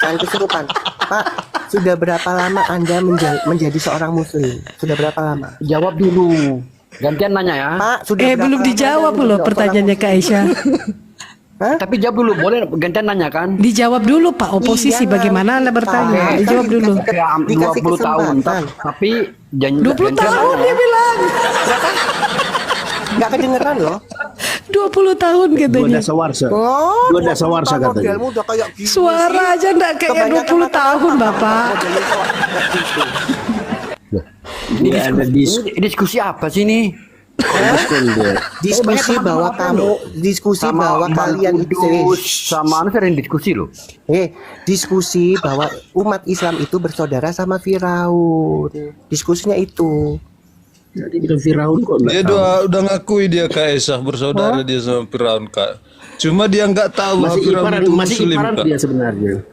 [SPEAKER 2] Jangan kesurupan. Pak, sudah berapa lama Anda menjadi seorang Muslim? Sudah berapa lama?
[SPEAKER 17] Jawab dulu. Gantian nanya ya.
[SPEAKER 2] Pak, sudah berapa
[SPEAKER 3] Belum
[SPEAKER 2] lama
[SPEAKER 3] dijawab
[SPEAKER 2] Anda
[SPEAKER 3] loh
[SPEAKER 2] menjadi
[SPEAKER 3] pertanyaannya Kak Aisyah.
[SPEAKER 17] Tapi jawab dulu, boleh gantian nanya kan?
[SPEAKER 3] Dijawab dulu Pak oposisi,
[SPEAKER 2] Iya,
[SPEAKER 3] bagaimana Anda bertanya?
[SPEAKER 2] Pak.
[SPEAKER 3] Dijawab dulu.
[SPEAKER 2] Dikasih
[SPEAKER 17] 20 tahun,
[SPEAKER 2] kesempatan.
[SPEAKER 17] tapi janji
[SPEAKER 3] 20 tahun dia bilang.
[SPEAKER 2] Nggak kedengeran loh.
[SPEAKER 3] 20 tahun
[SPEAKER 10] Dua
[SPEAKER 3] katanya.
[SPEAKER 10] dasawarsa.
[SPEAKER 2] Oh,
[SPEAKER 10] Dua dasawarsa katanya.
[SPEAKER 2] modelmu udah kayak gini.
[SPEAKER 3] Suara aja enggak kayak
[SPEAKER 2] Kebanyakan
[SPEAKER 3] 20 tahun Bapak.
[SPEAKER 17] Ini diskusi apa sih ini?
[SPEAKER 2] Diskusi bahwa kalian itu
[SPEAKER 17] sama anu sering diskusi loh.
[SPEAKER 2] Diskusi bahwa umat Islam itu bersaudara sama Firaun. Diskusinya itu.
[SPEAKER 10] Jadi kita Firaun kok
[SPEAKER 5] Dia udah ngakui dia Kak Aisyah bersaudara dia sama Firaun Kak. Cuma dia nggak tahu bahwa Firaun itu Muslim Kak.
[SPEAKER 10] dia sebenarnya.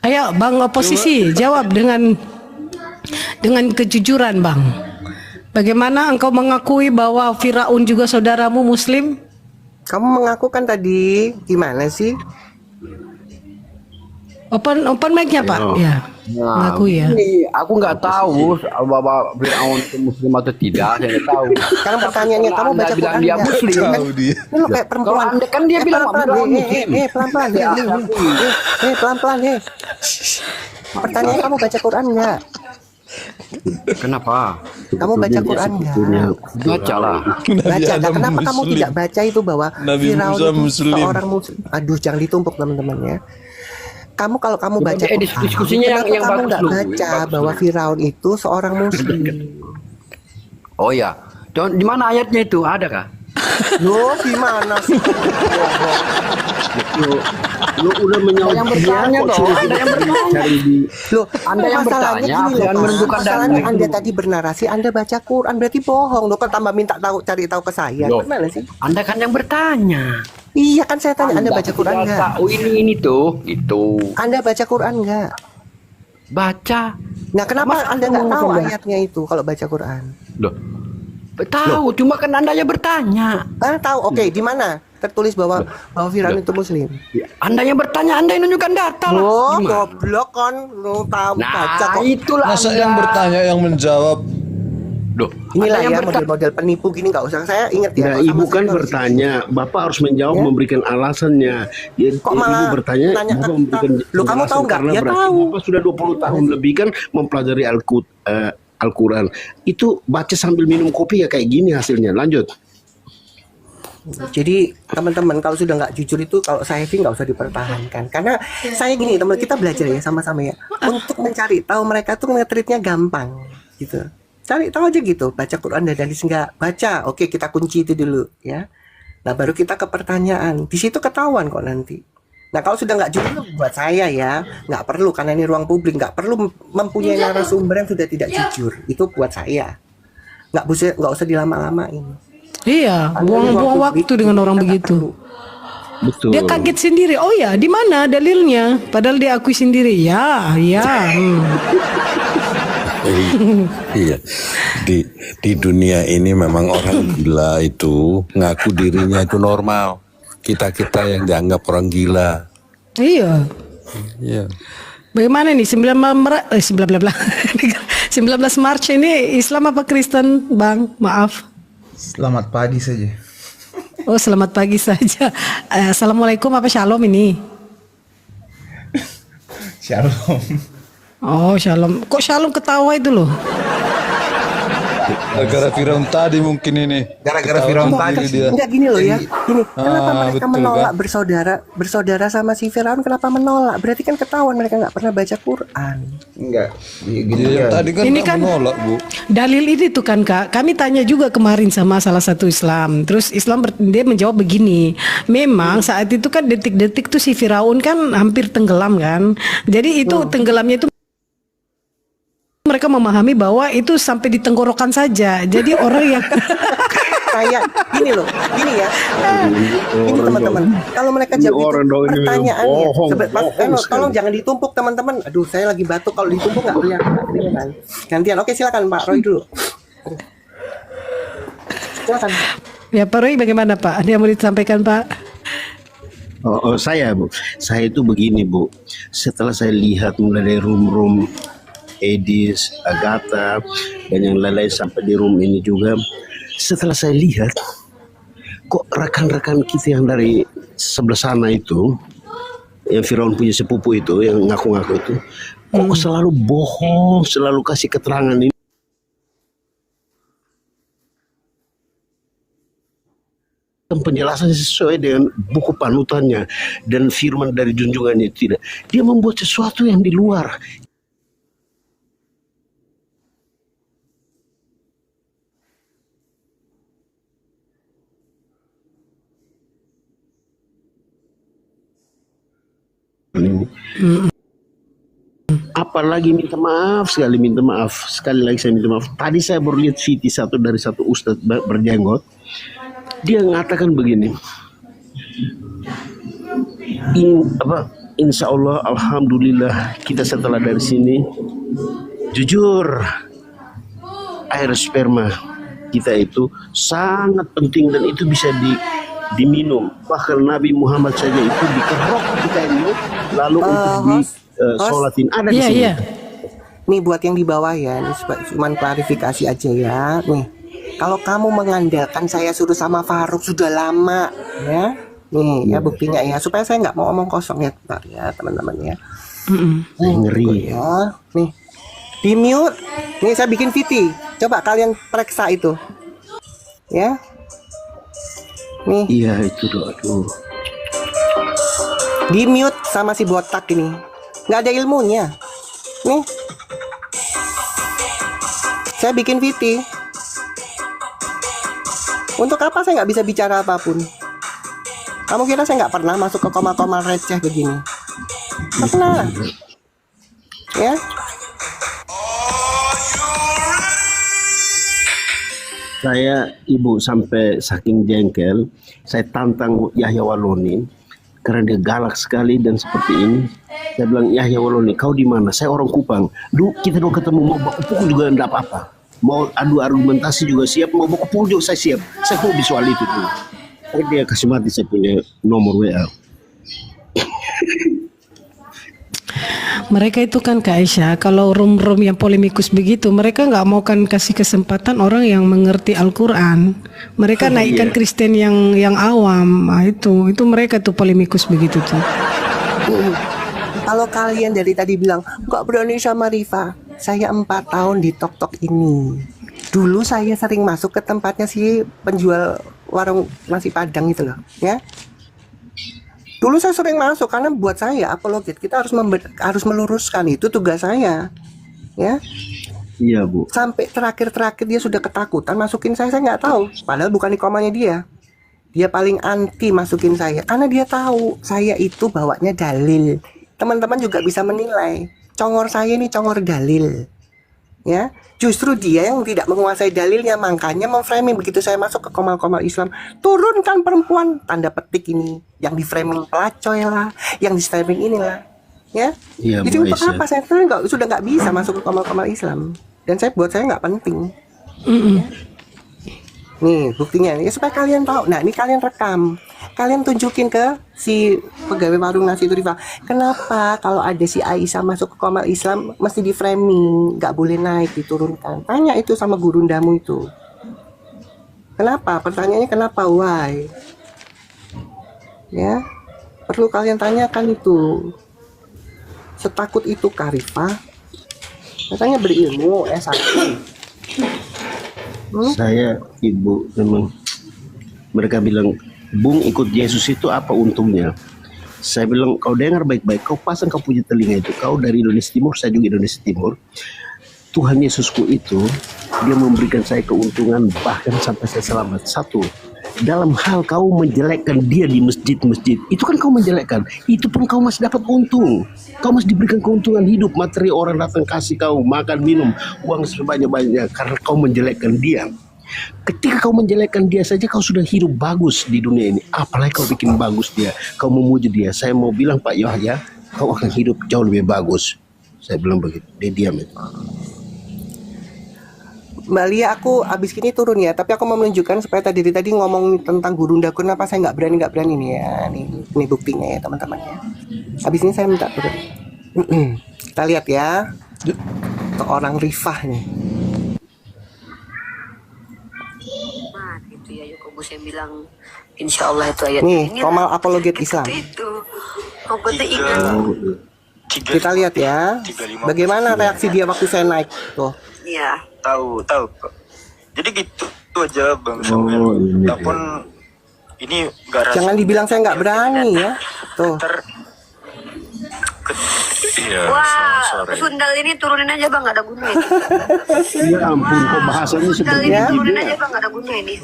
[SPEAKER 3] Ayo Bang oposisi jawab dengan kejujuran Bang. Bagaimana engkau mengakui bahwa Firaun juga saudaramu Muslim?
[SPEAKER 2] Kamu mengaku kan tadi, gimana sih?
[SPEAKER 3] Open mic-nya Pak. Ya.
[SPEAKER 17] Nah,
[SPEAKER 3] Ngaku ya.
[SPEAKER 17] ini aku nggak tahu bahwa Firaun itu muslim atau tidak, saya nggak tahu.
[SPEAKER 2] Sekarang pertanyaannya, kamu
[SPEAKER 17] Anda
[SPEAKER 2] baca
[SPEAKER 17] bilang
[SPEAKER 2] Quran
[SPEAKER 17] dia
[SPEAKER 2] nggak?
[SPEAKER 17] muslim.
[SPEAKER 5] Tahu dia.
[SPEAKER 2] Ini lo kayak perempuan.
[SPEAKER 17] Kalau Anda kan dia bilang
[SPEAKER 2] pelan-pelan,
[SPEAKER 17] muslim.
[SPEAKER 2] pelan-pelan, pelan-pelan, Pertanyaan, kamu baca Quran nggak?
[SPEAKER 17] Kenapa?
[SPEAKER 2] Kamu baca Quran nggak?
[SPEAKER 17] Baca lah.
[SPEAKER 2] Baca. Nah, kenapa kamu
[SPEAKER 5] Muslim.
[SPEAKER 2] tidak baca itu bahwa
[SPEAKER 5] Nabi
[SPEAKER 2] Firaun
[SPEAKER 5] Musa
[SPEAKER 2] itu
[SPEAKER 5] Muslim.
[SPEAKER 2] seorang muslim? Aduh, jangan ditumpuk teman-teman ya. Kalau kamu baca Quran,
[SPEAKER 17] diskusinya yang
[SPEAKER 2] kamu
[SPEAKER 17] bagus
[SPEAKER 2] nggak
[SPEAKER 17] dulu,
[SPEAKER 2] baca
[SPEAKER 17] yang bagus
[SPEAKER 2] bahwa
[SPEAKER 17] dulu.
[SPEAKER 2] Firaun itu seorang muslim?
[SPEAKER 17] Oh ya. Di mana ayatnya itu? Ada kah?
[SPEAKER 2] Loh, gimana sih?
[SPEAKER 10] Lu udah menjawab
[SPEAKER 17] yang bertanya
[SPEAKER 10] dia, kok
[SPEAKER 17] dong,
[SPEAKER 10] sudah
[SPEAKER 17] Anda yang
[SPEAKER 10] cari-
[SPEAKER 17] bertanya.
[SPEAKER 10] cari di
[SPEAKER 2] Loh,
[SPEAKER 17] Anda yang
[SPEAKER 2] masalahnya
[SPEAKER 17] bertanya,
[SPEAKER 2] gini loh,
[SPEAKER 17] jangan
[SPEAKER 2] Pak.
[SPEAKER 17] menentukan
[SPEAKER 2] Masalahnya
[SPEAKER 17] dalil.
[SPEAKER 2] Anda tadi bernarasi, Anda baca Quran, berarti bohong. Loh, kan tambah minta cari tahu ke saya.
[SPEAKER 17] Loh.
[SPEAKER 2] Gimana sih?
[SPEAKER 17] Anda kan yang bertanya.
[SPEAKER 2] Iya kan saya tanya, Anda baca Quran
[SPEAKER 17] tidak
[SPEAKER 2] nggak?
[SPEAKER 17] tahu ini tuh, itu.
[SPEAKER 2] Anda baca Quran nggak?
[SPEAKER 17] Baca.
[SPEAKER 2] Nah, kenapa
[SPEAKER 17] Masa
[SPEAKER 2] Anda nggak
[SPEAKER 17] kamu
[SPEAKER 2] tahu
[SPEAKER 17] baca?
[SPEAKER 2] ayatnya itu kalau baca Quran?
[SPEAKER 17] Loh. Tahu, cuma kan Anda yang bertanya.
[SPEAKER 2] Tahu, oke, di mana tertulis bahwa Firaun itu muslim?
[SPEAKER 17] Anda yang bertanya, Anda yang menunjukkan data lah.
[SPEAKER 2] Oh,
[SPEAKER 17] Gimana?
[SPEAKER 2] goblok kan, lu tahu baca
[SPEAKER 17] Nah,
[SPEAKER 2] kok.
[SPEAKER 17] itulah
[SPEAKER 5] Masa
[SPEAKER 17] Anda.
[SPEAKER 5] yang bertanya yang menjawab?
[SPEAKER 17] Loh,
[SPEAKER 2] Inilah
[SPEAKER 17] Anda yang
[SPEAKER 2] ya
[SPEAKER 17] bertanya.
[SPEAKER 2] model-model penipu gini, nggak usah. Saya ingat ya.
[SPEAKER 10] Nah,
[SPEAKER 2] kalau
[SPEAKER 10] ibu
[SPEAKER 2] sama
[SPEAKER 10] kan
[SPEAKER 2] saya
[SPEAKER 10] bertanya, bapak harus menjawab, memberikan alasannya.
[SPEAKER 2] Kok malah
[SPEAKER 10] ibu bertanya,
[SPEAKER 2] nanya
[SPEAKER 10] bapak
[SPEAKER 2] ke-
[SPEAKER 10] memberikan
[SPEAKER 2] Loh, kamu
[SPEAKER 10] alasan
[SPEAKER 2] tahu nggak?
[SPEAKER 10] karena
[SPEAKER 2] Ya
[SPEAKER 10] berarti
[SPEAKER 2] tahu.
[SPEAKER 10] bapak sudah 20 tahun lebih kan mempelajari Al-Quran. Itu baca sambil minum kopi ya kayak gini hasilnya. Lanjut.
[SPEAKER 2] Jadi teman-teman kalau sudah nggak jujur itu, kalau saya sih nggak usah dipertahankan. Karena saya gini teman, kita belajar ya sama-sama ya, untuk mencari tahu mereka tuh nge-treatnya gampang gitu. Cari tahu aja gitu, baca Quran dan hadis nggak baca, oke kita kunci itu dulu ya. Nah baru kita ke pertanyaan, di situ ketahuan kok nanti. Nah kalau sudah nggak jujur buat saya ya, nggak perlu, karena ini ruang publik, nggak perlu mempunyai narasumber yang sudah tidak jujur. Itu buat saya, nggak usah dilama-lamain.
[SPEAKER 3] Iya, buang-buang waktu dengan orang begitu.
[SPEAKER 10] Betul.
[SPEAKER 3] Dia kaget sendiri. Oh ya, di mana dalilnya? Padahal dia akui sendiri. Ya.
[SPEAKER 15] Iya, di dunia ini memang orang gila itu ngaku dirinya itu normal. Kita yang dianggap orang gila.
[SPEAKER 3] Iya.
[SPEAKER 15] Iya.
[SPEAKER 3] Bagaimana nih 19 Maret ini Islam apa Kristen, Bang? Maaf.
[SPEAKER 16] Selamat pagi saja.
[SPEAKER 3] Oh, selamat pagi saja. Assalamualaikum apa shalom ini?
[SPEAKER 16] Shalom.
[SPEAKER 3] Oh, shalom. Kok shalom ketawa itu loh?
[SPEAKER 5] Gara-gara Firaun tadi mungkin ini.
[SPEAKER 16] Gara-gara
[SPEAKER 5] Ketahuan
[SPEAKER 16] Firaun
[SPEAKER 5] sendiri
[SPEAKER 16] tadi.
[SPEAKER 5] dia.
[SPEAKER 2] Enggak gini loh ya. Gini, kenapa mereka
[SPEAKER 5] betul,
[SPEAKER 2] menolak
[SPEAKER 5] kan?
[SPEAKER 2] bersaudara sama si Firaun? Kenapa menolak? Berarti kan ketahuan mereka nggak pernah baca Quran.
[SPEAKER 16] Enggak. Gitu
[SPEAKER 5] Dia yang
[SPEAKER 16] kan.
[SPEAKER 5] tadi kan
[SPEAKER 3] Ini
[SPEAKER 5] nggak
[SPEAKER 3] kan
[SPEAKER 5] menolak, Bu.
[SPEAKER 3] dalil ini tuh kan Kak, kami tanya juga kemarin sama salah satu Islam. Terus Islam dia menjawab begini, memang saat itu kan detik-detik tuh si Firaun kan hampir tenggelam kan. Jadi itu tenggelamnya itu mereka memahami bahwa itu sampai di tenggorokan saja. Jadi orang yang
[SPEAKER 2] Kayak gini loh, gini ya. Ini teman-teman, kalau mereka jawab itu pertanyaannya, tolong jangan ditumpuk teman-teman. Aduh, saya lagi batuk, kalau ditumpuk nggak kelihatan. Gantian, oke silakan Pak Roy dulu. Silakan.
[SPEAKER 3] ya Pak Roy bagaimana Pak? Ada yang mau disampaikan Pak?
[SPEAKER 10] Saya Bu, saya itu begini Bu. Setelah saya lihat mulai dari room Edis, Agatha, dan yang lain-lain sampai di room ini juga. Setelah saya lihat, kok rekan-rekan kita yang dari sebelah sana itu, yang Firaun punya sepupu itu, yang ngaku-ngaku itu, kok selalu bohong, selalu kasih keterangan ini. Penjelasan sesuai dengan buku panutannya dan firman dari junjungannya tidak. Dia membuat sesuatu yang di luar. Apalagi minta maaf sekali lagi saya minta maaf. Tadi saya baru lihat VT dari satu ustadz berjenggot, dia mengatakan begini, insya Allah alhamdulillah kita setelah dari sini jujur air sperma kita itu sangat penting dan itu bisa diminum. Bahkan Nabi Muhammad saja itu dikerok ketika ini, lalu untuk disolatin. Ada di sini.
[SPEAKER 2] Nih buat yang di bawah ya, ini cuman klarifikasi aja ya. Nih, kalau kamu mengandalkan saya suruh sama Faruk sudah lama ya. Nih ya buktinya ya, supaya saya nggak mau omong kosong ya, bentar ya teman-teman ya.
[SPEAKER 10] Ngeri
[SPEAKER 2] ya. Nih di mute. Nih saya bikin VT. Coba kalian periksa itu. Ya. Nih.
[SPEAKER 10] Iya itu doa tuh.
[SPEAKER 2] Di mute sama si botak ini. Nggak ada ilmunya. Nih. Saya bikin VT. Untuk apa saya nggak bisa bicara apapun? Kamu kira saya nggak pernah masuk ke koma-koma receh begini? Nggak pernah. Ya.
[SPEAKER 10] Saya ibu sampai saking jengkel, saya tantang Yahya Waloni karena dia galak sekali dan seperti ini. Saya bilang, Yahya Waloni, kau di mana? Saya orang Kupang. Kita udah ketemu, mau baku pukul juga enggak apa-apa. Mau adu argumentasi juga siap, mau baku pukul juga saya siap. Saya hobi soal itu tuh. Dia kasih mati saya punya nomor WA.
[SPEAKER 3] Mereka itu kan Kak Aisyah, kalau room-room yang polemikus begitu, mereka nggak mau kan kasih kesempatan orang yang mengerti Al-Quran. Mereka naikkan Kristen yang awam. Nah, itu mereka tuh polemikus begitu tuh.
[SPEAKER 2] Kalau kalian dari tadi bilang nggak berani sama Rifa, saya 4 tahun di Tok-Tok ini. Dulu saya sering masuk ke tempatnya si penjual warung nasi Padang itu loh, ya. Dulu saya sering masuk karena buat saya apologet kita harus meluruskan, itu tugas saya, ya.
[SPEAKER 10] Iya Bu.
[SPEAKER 2] Sampai terakhir dia sudah ketakutan masukin saya nggak tahu. Padahal bukan di komanya dia. Dia paling anti masukin saya karena dia tahu saya itu bawanya dalil. Teman-teman juga bisa menilai. Congor saya ini congor dalil. Ya, justru dia yang tidak menguasai dalilnya, makanya memframing begitu saya masuk ke komal-komal Islam, turunkan perempuan tanda petik ini, yang di framing pelacoy lah, yang di framing inilah, ya.
[SPEAKER 10] Iya,
[SPEAKER 2] jadi untuk apa saya sudah nggak bisa masuk ke komal-komal Islam, dan buat saya nggak penting. Ya. Nih buktinya ya supaya kalian tahu. Nah ini kalian rekam, kalian tunjukin ke si pegawai warung nasi itu Rifa. Kenapa kalau ada si Aisyah masuk ke komal Islam mesti di framing, nggak boleh naik, diturunkan. Tanya itu sama gurundamu itu. Kenapa? Pertanyaannya kenapa? Why? Ya perlu kalian tanyakan itu. Setakut itu Rifa. Katanya berilmu S1.
[SPEAKER 10] Saya ibu memang mereka bilang, Bung ikut Yesus itu apa untungnya? Saya bilang, kau dengar baik-baik, kau pasang kau punya telinga itu, kau dari Indonesia Timur, saya juga Indonesia Timur. Tuhan Yesusku itu dia memberikan saya keuntungan bahkan sampai saya selamat. Satu, dalam hal kau menjelekkan dia di masjid-masjid, itu kan kau menjelekkan, itu pun kau masih dapat untung. Kau masih diberikan keuntungan hidup, materi orang datang kasih kau makan minum, uang sebanyak-banyaknya karena kau menjelekkan dia. Ketika kau menjelekkan dia saja kau sudah hidup bagus di dunia ini, apalagi kau bikin bagus dia, kau memuji dia. Saya mau bilang Pak Yahya, kau akan hidup jauh lebih bagus. Saya bilang begitu, dia diam itu.
[SPEAKER 2] Mbak Lia, aku abis ini turun ya, tapi aku mau menunjukkan supaya tadi ngomong tentang gurundaku, kenapa saya nggak berani nih ya, ini buktinya ya teman-teman ya. Abis ini saya minta turun. Kita lihat ya, seorang Rifah nih.
[SPEAKER 18] Nah, gitu ya, Yakobus yang bilang, insya Allah itu ayat.
[SPEAKER 2] Nih, komal apologet Islam.
[SPEAKER 18] Itu, kau penting ingat.
[SPEAKER 2] Kita lihat ya, bagaimana reaksi dia waktu saya naik tuh.
[SPEAKER 18] Iya.
[SPEAKER 19] Tahu kok. Jadi gitu aja Bang Samuel. Walaupun ini nggak.
[SPEAKER 2] Jangan dibilang saya nggak berani ya. Tuh.
[SPEAKER 19] Iya.
[SPEAKER 18] Wah, sundal ini turunin aja Bang, nggak ada gunanya.
[SPEAKER 10] Ya ampun, kok bahasanya seperti
[SPEAKER 18] ini
[SPEAKER 10] ini.
[SPEAKER 18] turunin aja Bang, nggak ada gunanya ini.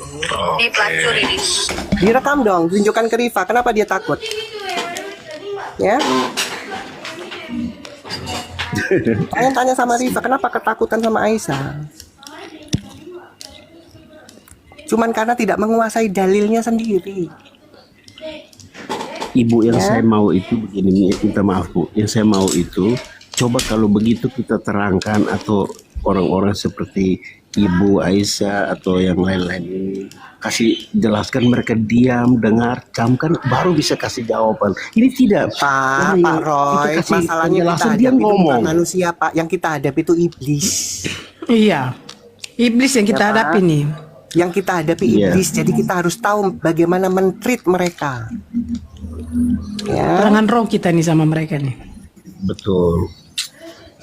[SPEAKER 18] Ini pelacur ini.
[SPEAKER 2] Direkam dong, tunjukkan ke Rifa. Kenapa dia takut? Ya. Kalian tanya sama Rifa, kenapa ketakutan sama Aisyah? Cuman karena tidak menguasai dalilnya sendiri.
[SPEAKER 10] Ibu yang saya mau itu begini, minta maaf Bu, yang saya mau itu coba kalau begitu kita terangkan atau orang-orang seperti Ibu Aisyah atau yang lain-lain ini kasih jelaskan, mereka diam, dengar, camkan, baru bisa kasih jawaban. Ini tidak,
[SPEAKER 2] Pak Roy, masalahnya kita
[SPEAKER 10] penjelasan,
[SPEAKER 2] hadapi
[SPEAKER 10] dia
[SPEAKER 2] itu bukan
[SPEAKER 10] ngomong.
[SPEAKER 2] manusia Pak, yang kita hadapi itu iblis.
[SPEAKER 3] Iya, iblis yang kita
[SPEAKER 2] Ya, Pak.
[SPEAKER 3] hadapi nih.
[SPEAKER 2] Yang kita hadapi
[SPEAKER 10] Iya.
[SPEAKER 2] iblis, jadi kita harus tahu bagaimana men-treat mereka. Ya.
[SPEAKER 3] Perangan roh kita nih sama mereka nih.
[SPEAKER 10] Betul.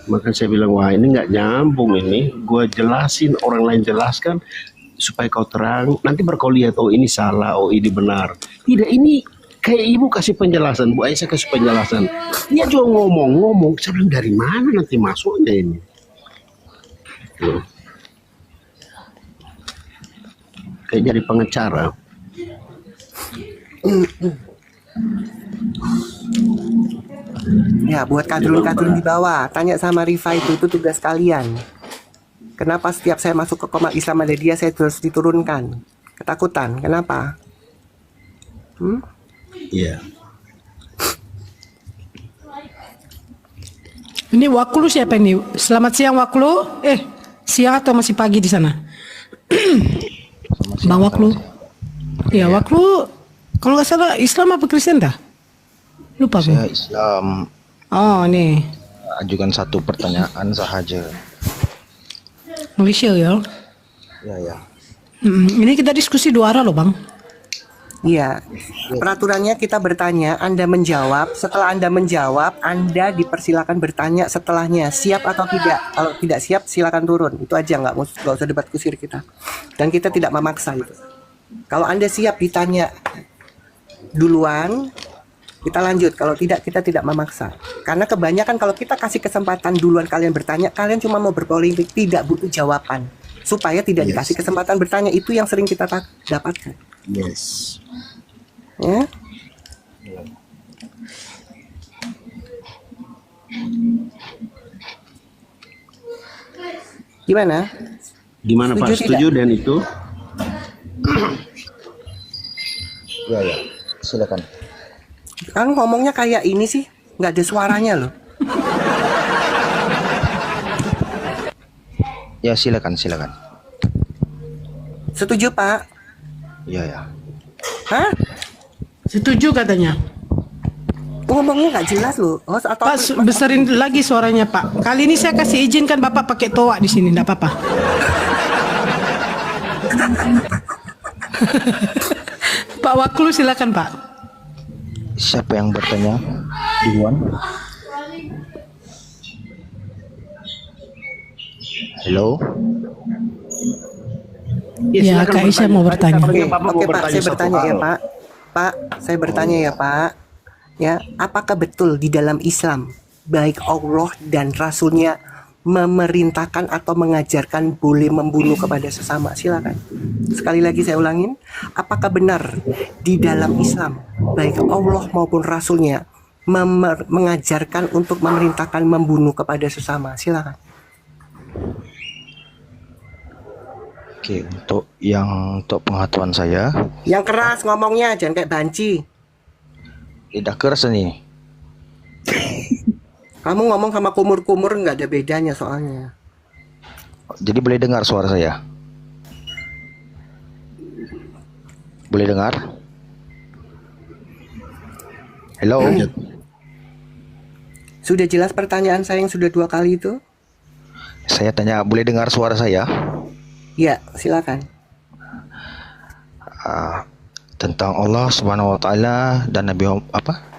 [SPEAKER 10] Maka saya bilang, wah ini nggak nyambung ini. Gue jelasin, orang lain jelaskan supaya kau terang. Nanti baru kau lihat, oh ini salah, oh ini benar. Tidak, ini kayak ibu kasih penjelasan, Bu Aisyah kasih penjelasan. Dia juga ngomong. Saya bilang, dari mana nanti masuknya ini? Tuh. Kayak jadi pengacara.
[SPEAKER 2] Ya, buat kadrun-kadrun di bawah, tanya sama Rifa itu tugas kalian. Kenapa setiap saya masuk ke Komat Islam ada dia, saya terus diturunkan? Ketakutan, kenapa?
[SPEAKER 10] Iya.
[SPEAKER 3] Ini Waklu siapa ini? Selamat siang Waklu. Siang atau masih pagi di sana? Bang Waklu. Ya, Waklu kalau nggak salah Islam apa Kristen dah? Lupa
[SPEAKER 16] Saya
[SPEAKER 3] aku.
[SPEAKER 16] Islam.
[SPEAKER 3] Oh, nih.
[SPEAKER 16] Ajukan satu pertanyaan sahaja.
[SPEAKER 3] Malaysia ya.
[SPEAKER 16] Ya.
[SPEAKER 3] Ini kita diskusi 2 arah loh, Bang.
[SPEAKER 2] Iya, peraturannya kita bertanya, Anda menjawab. Setelah Anda menjawab, Anda dipersilakan bertanya setelahnya, siap atau tidak. Kalau tidak siap, silakan turun. Itu aja, nggak usah debat kusir kita. Dan kita tidak memaksa itu. Kalau Anda siap ditanya duluan, kita lanjut. Kalau tidak, kita tidak memaksa. Karena kebanyakan kalau kita kasih kesempatan duluan kalian bertanya, kalian cuma mau berpolemik, tidak butuh jawaban. Supaya tidak dikasih kesempatan bertanya, itu yang sering kita dapatkan.
[SPEAKER 10] Yes.
[SPEAKER 2] Ya. Gimana?
[SPEAKER 10] Gimana Pak?
[SPEAKER 2] Setuju
[SPEAKER 10] Setuju
[SPEAKER 2] tidak?
[SPEAKER 10] dan itu?
[SPEAKER 16] Ya. Silakan.
[SPEAKER 2] Kan ngomongnya kayak ini sih, nggak ada suaranya loh.
[SPEAKER 16] Ya, silakan.
[SPEAKER 2] Setuju Pak?
[SPEAKER 16] Ya.
[SPEAKER 2] Hah?
[SPEAKER 3] Setuju katanya.
[SPEAKER 2] Ngomongnya nggak jelas loh. Oh, atau
[SPEAKER 3] Pak, besarin lagi suaranya Pak. Kali ini saya kasih izin kan Bapak pakai toa di sini, enggak apa-apa. Pak Waklu silakan Pak.
[SPEAKER 16] Siapa yang bertanya duluan? Halo.
[SPEAKER 3] Ya, Kak Aisyah mau bertanya.
[SPEAKER 2] Oke Pak, saya bertanya ya Pak. Pak, saya bertanya ya Pak. Ya, apakah betul di dalam Islam baik Allah dan Rasulnya memerintahkan atau mengajarkan boleh membunuh kepada sesama? Silakan. Sekali lagi saya ulangin, apakah benar di dalam Islam baik Allah maupun Rasulnya mengajarkan untuk memerintahkan membunuh kepada sesama? Silakan.
[SPEAKER 16] Oke, untuk pengetahuan saya,
[SPEAKER 2] Yang keras ngomongnya, jangan kayak banci.
[SPEAKER 16] tidak keras nih.
[SPEAKER 2] Kamu ngomong sama kumur-kumur nggak ada bedanya soalnya.
[SPEAKER 16] Jadi boleh dengar suara saya? Boleh dengar? Halo.
[SPEAKER 2] Sudah jelas pertanyaan saya yang sudah 2 kali itu?
[SPEAKER 16] Saya tanya, boleh dengar suara saya?
[SPEAKER 2] Ya, silakan.
[SPEAKER 16] Tentang Allah Subhanahu wa taala dan Nabi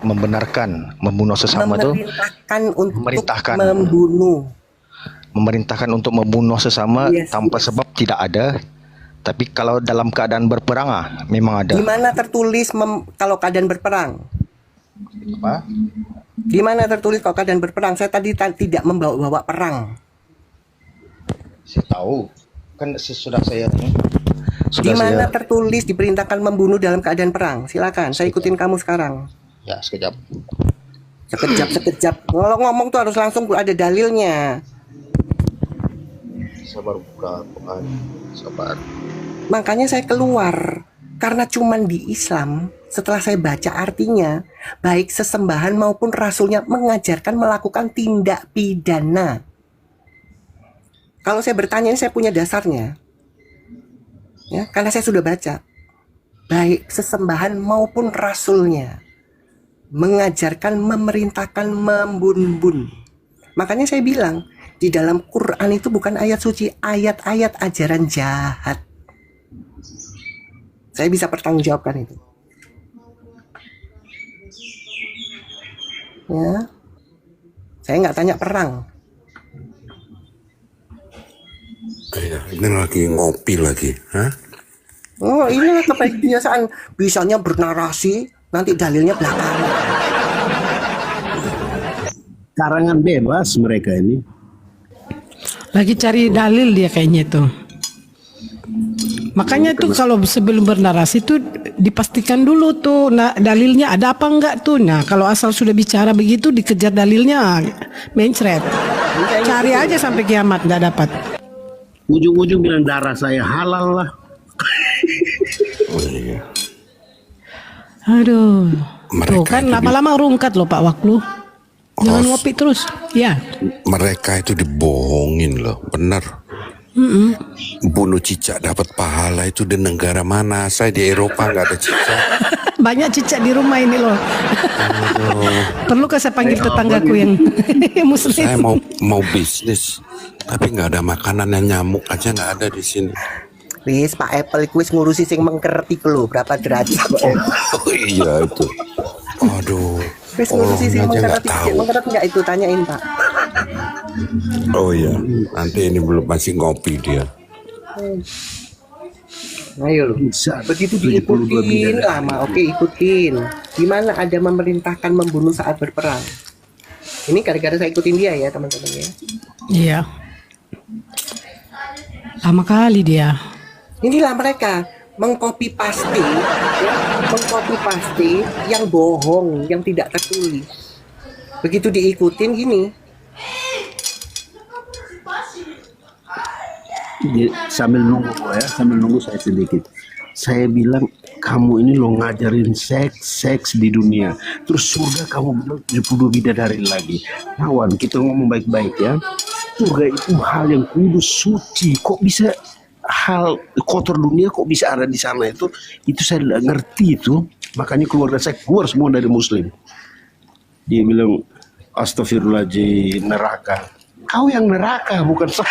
[SPEAKER 16] membenarkan membunuh sesama itu, memerintahkan untuk membunuh sesama tanpa sebab tidak ada. Tapi kalau dalam keadaan berperang memang ada.
[SPEAKER 2] Di mana tertulis kalau keadaan berperang?
[SPEAKER 16] Apa?
[SPEAKER 2] Di mana tertulis kalau keadaan berperang? Saya tadi tidak membawa perang.
[SPEAKER 16] Saya tahu. Kan sudah saya
[SPEAKER 2] Di mana tertulis diperintahkan membunuh dalam keadaan perang? Silakan, saya ikutin kamu sekarang.
[SPEAKER 16] Ya, sekejap.
[SPEAKER 2] Sekejap. Kalau ngomong tuh harus langsung ada dalilnya.
[SPEAKER 16] Sabar buka Quran. Sabar.
[SPEAKER 2] Makanya saya keluar. Karena cuman di Islam, setelah saya baca artinya, baik sesembahan maupun Rasulnya mengajarkan melakukan tindak pidana. Kalau saya bertanya ini saya punya dasarnya. Ya, karena saya sudah baca. Baik sesembahan maupun rasulnya mengajarkan, memerintahkan membunuh. Makanya saya bilang di dalam Quran itu bukan ayat suci, ayat-ayat ajaran jahat. Saya bisa pertanggungjawabkan itu. Ya, saya nggak tanya perang.
[SPEAKER 15] Ini lagi ngopi lagi, hah?
[SPEAKER 2] Oh, ini kebiasaan bisanya bernarasi, nanti dalilnya belakangan.
[SPEAKER 10] Karangan bebas mereka ini.
[SPEAKER 3] Lagi cari dalil dia kayaknya tuh. Makanya tuh kalau sebelum bernarasi tuh dipastikan dulu tuh dalilnya ada apa enggak tuh. Nah kalau asal sudah bicara begitu dikejar dalilnya mencret. Cari aja sampai kiamat nggak dapat.
[SPEAKER 10] Ujung-ujung bilang darah saya halal lah.
[SPEAKER 15] Oh iya.
[SPEAKER 3] Aduh. Tuh kan
[SPEAKER 15] itu
[SPEAKER 3] lama-lama rungkat loh Pak Waklu. Jangan ngopi terus. Ya.
[SPEAKER 15] Mereka itu dibohongin loh, bener. Bunuh cicak dapat pahala itu di negara mana? Saya di Eropa nggak ada cicak.
[SPEAKER 3] Banyak cicak di rumah ini loh. Perlu saya panggil tetanggaku yang muslim?
[SPEAKER 15] Saya mau bisnis, tapi nggak ada makanan, yang nyamuk aja nggak ada di sini.
[SPEAKER 2] Wis Pak Apple kuis ngurusi sing mengkerti lo berapa derajat.
[SPEAKER 15] Oh iya itu. Aduh.
[SPEAKER 2] Wis ngurusi sing mengkerti nggak itu, tanyain Pak.
[SPEAKER 15] Oh iya, nanti ini belum masih ngopi dia.
[SPEAKER 2] Ayo loh, begitu diikutin lama, oke ikutin. Gimana ada memerintahkan membunuh saat berperang? Ini gara-gara saya ikutin dia ya teman-teman ya.
[SPEAKER 3] Iya. Lama kali dia.
[SPEAKER 2] Inilah mereka mengcopy paste, ya, mengcopy paste yang bohong, yang tidak tertulis. Begitu diikutin gini.
[SPEAKER 10] Sambil nunggu saya sedikit. Saya bilang kamu ini lo ngajarin seks di dunia, terus surga kamu bilang 72 bidadari lagi. Kawan, kita ngomong baik-baik ya. Surga itu hal yang kudus, suci. Kok bisa hal kotor dunia kok bisa ada di sana? Itu saya tidak ngerti itu. Makanya keluarga saya keluar semua dari muslim. Dia bilang astagfirullahaladzim, neraka. Kau yang neraka bukan saya.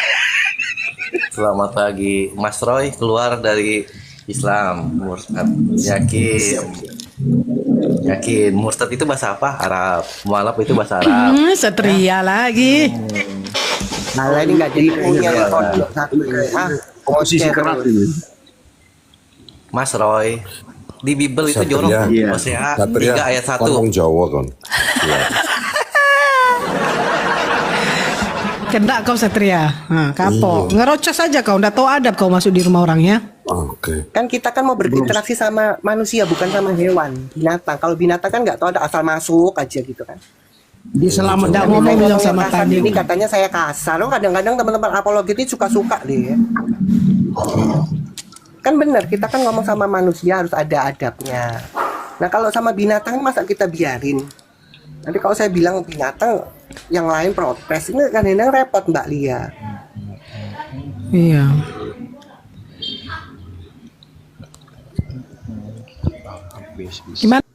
[SPEAKER 20] Selamat pagi, Mas Roy keluar dari Islam. Murtad, yakin. Murtad itu bahasa apa? Arab. Mualaf itu bahasa Arab.
[SPEAKER 3] Satria lagi.
[SPEAKER 2] Nah ini nggak jadi punya satu.
[SPEAKER 10] Posisi keras ini.
[SPEAKER 20] Mas Roy, di Bible itu jorok. Hosea 3 ayat 1.
[SPEAKER 15] Ngomong Jawa kan.
[SPEAKER 3] Kena kau Satria, kapok. Ngerocos aja kau, nggak tahu adab kau masuk di rumah orang ya.
[SPEAKER 15] Oke.
[SPEAKER 2] Kan kita kan mau berinteraksi sama manusia bukan sama hewan, binatang. Kalau binatang kan nggak tahu ada asal masuk aja gitu kan.
[SPEAKER 10] Dia selamat.
[SPEAKER 3] Nggak ngomong bilang sama tadi.
[SPEAKER 2] Ini katanya saya kasar. Oh, kadang-kadang teman-teman apologet ini suka-suka deh. Ya. Kan benar, kita kan ngomong sama manusia harus ada adabnya. Nah kalau sama binatang masa kita biarin? Nanti kalau saya bilang binatang, yang lain protes, ini kadang-kadang repot Mbak Lia.
[SPEAKER 3] Iya. Gimana?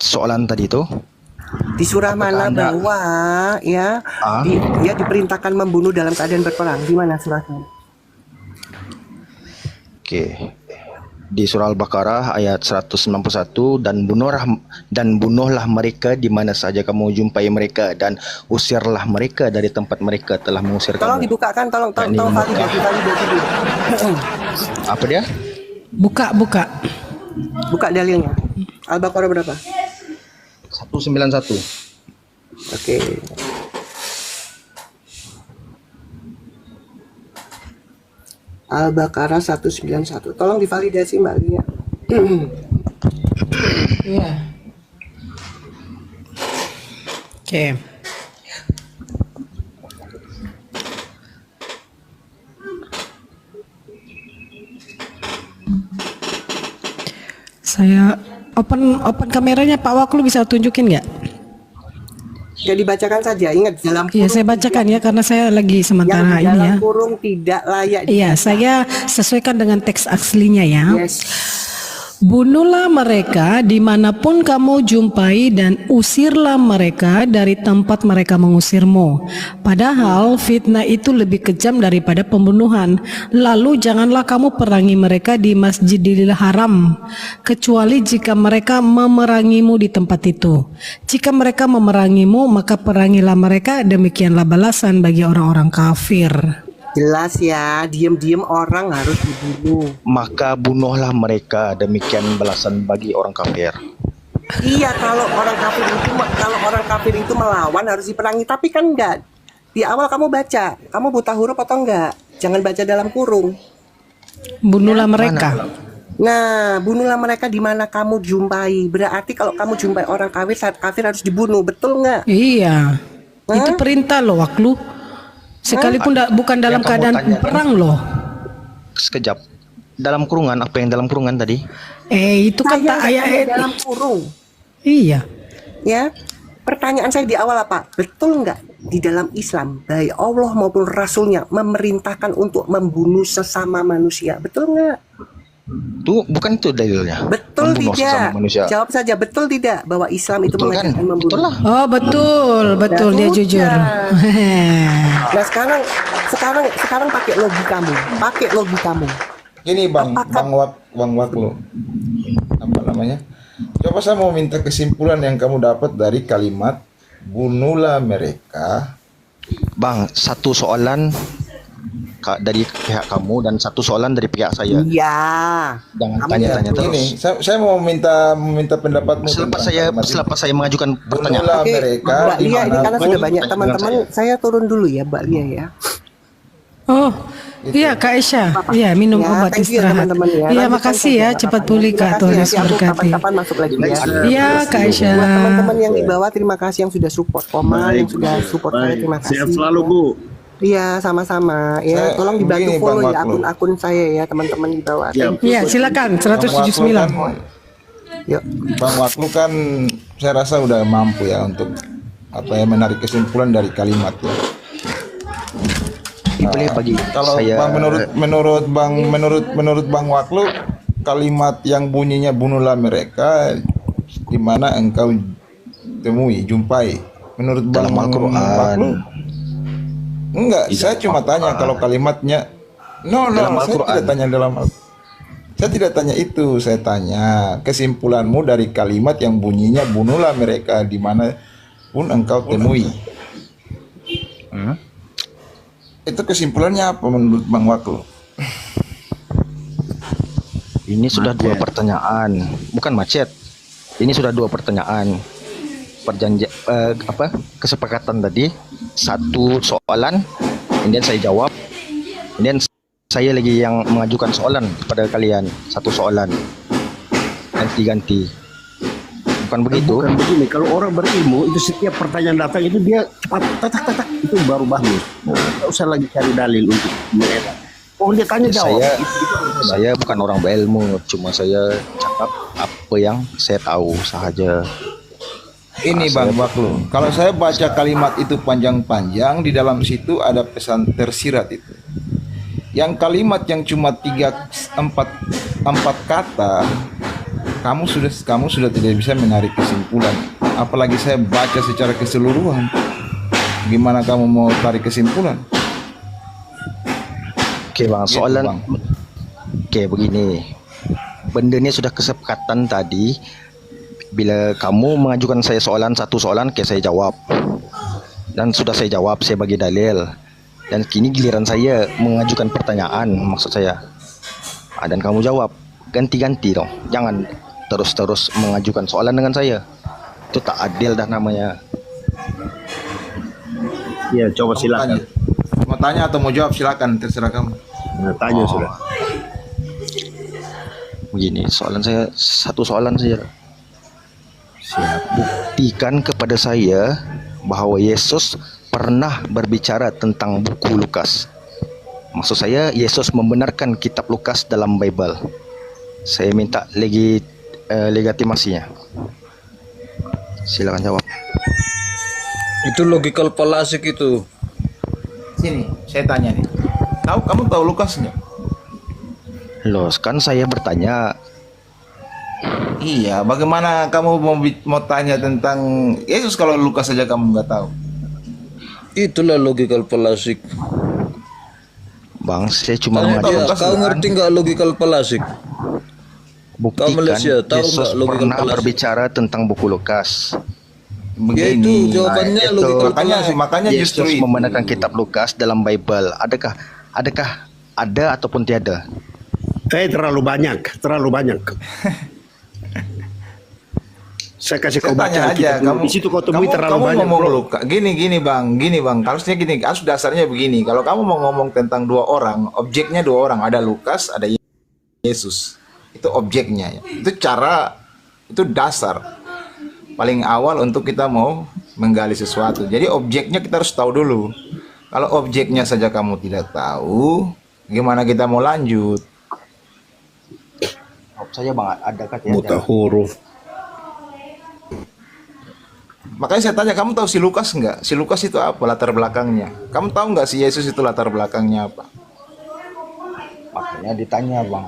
[SPEAKER 16] Soalan tadi itu
[SPEAKER 2] di surah mana bahwa ya dia diperintahkan membunuh dalam keadaan berperang? Di mana surahnya?
[SPEAKER 16] Oke. Di surah Al-Baqarah ayat 191, dan bunuhlah mereka di mana saja kamu jumpai mereka, dan usirlah mereka dari tempat mereka telah mengusir kamu.
[SPEAKER 2] Tolong dibukakan, tolong validasi dulu.
[SPEAKER 16] Apa dia?
[SPEAKER 3] Buka dalilnya.
[SPEAKER 2] Al-Baqarah berapa?
[SPEAKER 16] 191.
[SPEAKER 2] Oke. Al-Baqarah 191. Tolong divalidasi Mbak Lia.
[SPEAKER 3] Iya. Oke. Saya open kameranya Pak Waklu, bisa tunjukin nggak?
[SPEAKER 2] Jadi bacakan saja. Ingat dalam
[SPEAKER 3] Iya, saya bacakan ya karena saya lagi
[SPEAKER 2] yang
[SPEAKER 3] sementara
[SPEAKER 2] di
[SPEAKER 3] ini
[SPEAKER 2] dalam
[SPEAKER 3] ya.
[SPEAKER 2] kurung tidak layak
[SPEAKER 3] Iya,
[SPEAKER 2] dibaca.
[SPEAKER 3] saya sesuaikan dengan teks aslinya ya.
[SPEAKER 2] Yes.
[SPEAKER 3] Bunuhlah mereka dimanapun kamu jumpai dan usirlah mereka dari tempat mereka mengusirmu. Padahal fitnah itu lebih kejam daripada pembunuhan. Lalu janganlah kamu perangi mereka di Masjidil Haram, kecuali jika mereka memerangimu di tempat itu. Jika mereka memerangimu, maka perangilah mereka, demikianlah balasan bagi orang-orang kafir.
[SPEAKER 2] Jelas ya, diam-diam orang harus dibunuh.
[SPEAKER 16] Maka bunuhlah mereka, demikian balasan bagi orang kafir.
[SPEAKER 2] Iya, kalau orang kafir itu melawan harus diperangi, tapi kan enggak. Di awal kamu baca, kamu buta huruf atau enggak? Jangan baca dalam kurung.
[SPEAKER 3] Bunuhlah mereka.
[SPEAKER 2] Nah, bunuhlah mereka di mana kamu jumpai. Berarti kalau kamu jumpai orang kafir, saat kafir harus dibunuh, betul nggak?
[SPEAKER 3] Iya, itu perintah loh, Waklu. Sekalipun bukan dalam
[SPEAKER 16] Yang kamu
[SPEAKER 3] keadaan
[SPEAKER 16] tanyakan.
[SPEAKER 3] perang loh.
[SPEAKER 16] Sekejap. Dalam kurungan, apa yang dalam kurungan tadi?
[SPEAKER 3] Itu kan tak ayat
[SPEAKER 2] dalam kurung.
[SPEAKER 3] Iya.
[SPEAKER 2] Ya, pertanyaan saya di awal apa? Betul nggak di dalam Islam baik Allah maupun Rasulnya memerintahkan untuk membunuh sesama manusia? Betul nggak?
[SPEAKER 16] Tuh bukan itu dalilnya.
[SPEAKER 2] Betul
[SPEAKER 16] Membunuh
[SPEAKER 2] tidak?
[SPEAKER 16] sesama manusia.
[SPEAKER 2] Jawab saja betul tidak bahwa Islam itu
[SPEAKER 16] Betul kan?
[SPEAKER 2] mengajarkan membunuh?
[SPEAKER 16] Betul lah.
[SPEAKER 3] Oh betul dia
[SPEAKER 2] sudah.
[SPEAKER 3] jujur.
[SPEAKER 2] Nah sekarang pakai logikamu.
[SPEAKER 5] Ini Bang Waklu. Apa namanya? Coba saya mau minta kesimpulan yang kamu dapat dari kalimat bunuhlah mereka.
[SPEAKER 16] Bang, satu soalan dari pihak kamu dan satu soalan dari pihak saya.
[SPEAKER 2] Iya.
[SPEAKER 16] Jangan tanya-tanya terus.
[SPEAKER 5] Ini saya mau minta pendapatmu.
[SPEAKER 16] Selepas saya mengajukan pertanyaan.
[SPEAKER 5] Bunuhlah
[SPEAKER 2] Oke,
[SPEAKER 5] mereka
[SPEAKER 2] Mbak Lia ini karena
[SPEAKER 5] dimanapun.
[SPEAKER 2] sudah banyak teman-teman, saya turun dulu ya Mbak Lia ya.
[SPEAKER 3] Oh, iya Kak Aisyah. Iya, minum
[SPEAKER 2] Ya,
[SPEAKER 3] obat
[SPEAKER 2] thank you ya,
[SPEAKER 3] istirahat.
[SPEAKER 2] teman-teman ya.
[SPEAKER 3] Iya,
[SPEAKER 2] Lanjutkan
[SPEAKER 3] makasih
[SPEAKER 2] saja,
[SPEAKER 3] ya.
[SPEAKER 2] Kak.
[SPEAKER 3] Cepat pulih
[SPEAKER 2] Terima
[SPEAKER 3] Kak.
[SPEAKER 2] kasih,
[SPEAKER 3] Tuhan
[SPEAKER 2] nanti aku
[SPEAKER 3] berkati.
[SPEAKER 2] kapan-kapan masuk lagi ya.
[SPEAKER 3] Iya, Kak Aisyah.
[SPEAKER 2] Buat teman-teman yang di bawah terima kasih yang sudah support Koma, yang sudah support saya terima kasih.
[SPEAKER 10] Sehat selalu Bu.
[SPEAKER 2] Iya, sama-sama. Ya, tolong dibantu
[SPEAKER 5] begini,
[SPEAKER 2] follow
[SPEAKER 5] Bang
[SPEAKER 2] ya
[SPEAKER 5] Waklu.
[SPEAKER 2] akun-akun saya ya teman-teman di bawah. Thank you.
[SPEAKER 3] Iya, silakan 179.
[SPEAKER 2] Yuk.
[SPEAKER 5] Bang Waklu kan saya rasa udah mampu ya untuk menarik kesimpulan dari kalimat ya.
[SPEAKER 16] Boleh bagi
[SPEAKER 5] Kalau
[SPEAKER 16] saya
[SPEAKER 5] Bang, menurut Bang Waklu, kalimat yang bunyinya bunuhlah mereka di mana engkau jumpai menurut Bang
[SPEAKER 16] dalam Al-Quran.
[SPEAKER 5] Waklu? Enggak, saya cuma tanya kalau kalimatnya
[SPEAKER 16] Dalam
[SPEAKER 5] saya
[SPEAKER 16] Al-Quran.
[SPEAKER 5] tidak tanya saya tidak tanya itu, saya tanya kesimpulanmu dari kalimat yang bunyinya bunuhlah mereka di mana pun engkau temui. Itu kesimpulannya apa menurut Bang Waklu?
[SPEAKER 16] Ini sudah dua pertanyaan, bukan macet. Ini sudah dua pertanyaan. Kesepakatan tadi satu soalan, kemudian saya jawab, kemudian saya lagi yang mengajukan soalan kepada kalian, satu soalan ganti-ganti. Bukan begitu?
[SPEAKER 10] Bukan begini. Kalau orang berilmu itu setiap pertanyaan datang itu dia cepat tak itu baru bagus. Nggak usah lagi cari dalil untuk mereka. Oh dia tanya jawab.
[SPEAKER 16] Saya bukan orang berilmu, cuma saya cakap apa yang saya tahu sahaja.
[SPEAKER 5] Ini Bang Waklu, kalau saya baca kalimat itu panjang-panjang, di dalam situ ada pesan tersirat itu. Yang kalimat yang cuma 4 kata, kamu sudah tidak bisa menarik kesimpulan. Apalagi saya baca secara keseluruhan. Gimana kamu mau tarik kesimpulan?
[SPEAKER 16] Oke Bang, soalan. Oke begini, benda ini sudah kesepakatan tadi. Bila kamu mengajukan saya satu soalan, saya jawab. Dan sudah saya jawab, saya bagi dalil. Dan kini giliran saya mengajukan pertanyaan, maksud saya. Dan kamu jawab, ganti-ganti dong. Jangan terus-terus mengajukan soalan dengan saya. Itu tak adil dah namanya.
[SPEAKER 10] Ya, coba silakan.
[SPEAKER 5] Mau tanya atau mau jawab silakan, terserah kamu.
[SPEAKER 10] Tanya sudah.
[SPEAKER 16] Begini, satu soalan saja. Buktikan kepada saya bahwa Yesus pernah berbicara tentang buku Lukas. Maksud saya Yesus membenarkan kitab Lukas dalam Bible. Saya minta legitimasinya. Silakan jawab.
[SPEAKER 5] Itu logical fallacy itu. Sini, saya tanya nih. Kamu tahu Lukas nggak?
[SPEAKER 16] Loh, kan saya bertanya.
[SPEAKER 5] Iya, bagaimana kamu mau tanya tentang Yesus kalau Lukas saja kamu nggak tahu? Itulah logical fallacy.
[SPEAKER 16] Bang, saya cuma
[SPEAKER 5] Kau ngerti nggak logical fallacy?
[SPEAKER 16] Buktikan
[SPEAKER 5] Malaysia, tahu
[SPEAKER 16] Yesus
[SPEAKER 5] nggak logical
[SPEAKER 16] pernah
[SPEAKER 5] fallacy?
[SPEAKER 16] berbicara tentang buku Lukas.
[SPEAKER 5] Begini,
[SPEAKER 16] Itu jawabannya
[SPEAKER 5] logical fallacy. Makanya
[SPEAKER 16] Yesus
[SPEAKER 5] justru itu.
[SPEAKER 16] membenarkan kitab Lukas dalam Bible. Adakah ada ataupun tiada?
[SPEAKER 10] Terlalu banyak. Saya kasih kau baca
[SPEAKER 5] tanya aja,
[SPEAKER 10] di situ kau temui terlalu
[SPEAKER 5] kamu
[SPEAKER 10] banyak.
[SPEAKER 5] ngomong
[SPEAKER 10] Bro.
[SPEAKER 5] Lukas. Gini bang, harusnya gini, harus dasarnya begini. Kalau kamu mau ngomong tentang dua orang, objeknya dua orang, ada Lukas, ada Yesus. Itu objeknya, ya. Itu cara, itu dasar paling awal untuk kita mau menggali sesuatu. Jadi objeknya kita harus tahu dulu. Kalau objeknya saja kamu tidak tahu, gimana kita mau lanjut?
[SPEAKER 16] Saya bang, adakah tiada?
[SPEAKER 10] Buta huruf.
[SPEAKER 5] Makanya saya tanya, kamu tahu si Lukas nggak? Si Lukas itu apa latar belakangnya? Kamu tahu nggak si Yesus itu latar belakangnya apa?
[SPEAKER 16] Makanya ditanya bang.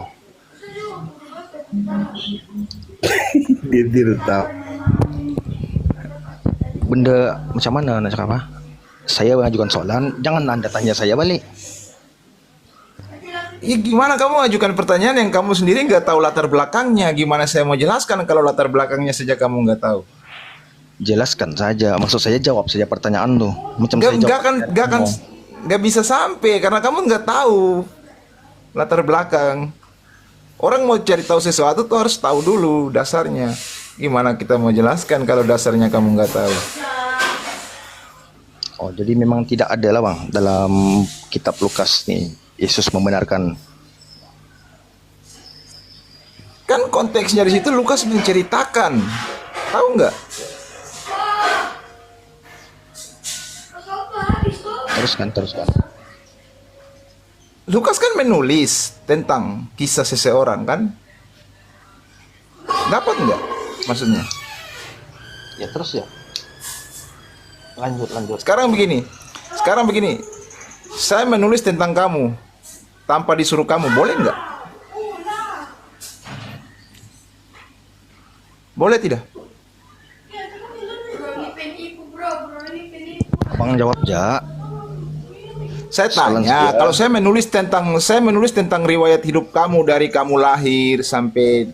[SPEAKER 10] Dia tidak tahu.
[SPEAKER 16] Benda macam mana nak cakap apa? Saya mengajukan soalan, jangan anda tanya saya balik.
[SPEAKER 5] Ya, gimana kamu ajukan pertanyaan yang kamu sendiri nggak tahu latar belakangnya? Gimana saya mau jelaskan kalau latar belakangnya saja kamu nggak tahu?
[SPEAKER 16] Jelaskan saja, maksud saya jawab saja pertanyaan tuh. Macam saya jawab.
[SPEAKER 5] Nggak bisa sampai karena kamu nggak tahu latar belakang. Orang mau cari tahu sesuatu tuh harus tahu dulu dasarnya. Gimana kita mau jelaskan kalau dasarnya kamu nggak tahu?
[SPEAKER 16] Oh, jadi memang tidak ada lah bang dalam kitab Lukas nih Yesus membenarkan.
[SPEAKER 5] Kan konteksnya di situ Lukas menceritakan, tahu nggak?
[SPEAKER 16] Teruskan.
[SPEAKER 5] Lukas kan menulis tentang kisah seseorang kan? Dapat nggak maksudnya?
[SPEAKER 16] Ya terus ya. Lanjut.
[SPEAKER 5] Sekarang begini. Saya menulis tentang kamu tanpa disuruh kamu, boleh nggak? Boleh tidak?
[SPEAKER 16] Bang jawab ja.
[SPEAKER 5] Saya tanya, kalau saya menulis tentang riwayat hidup kamu dari kamu lahir sampai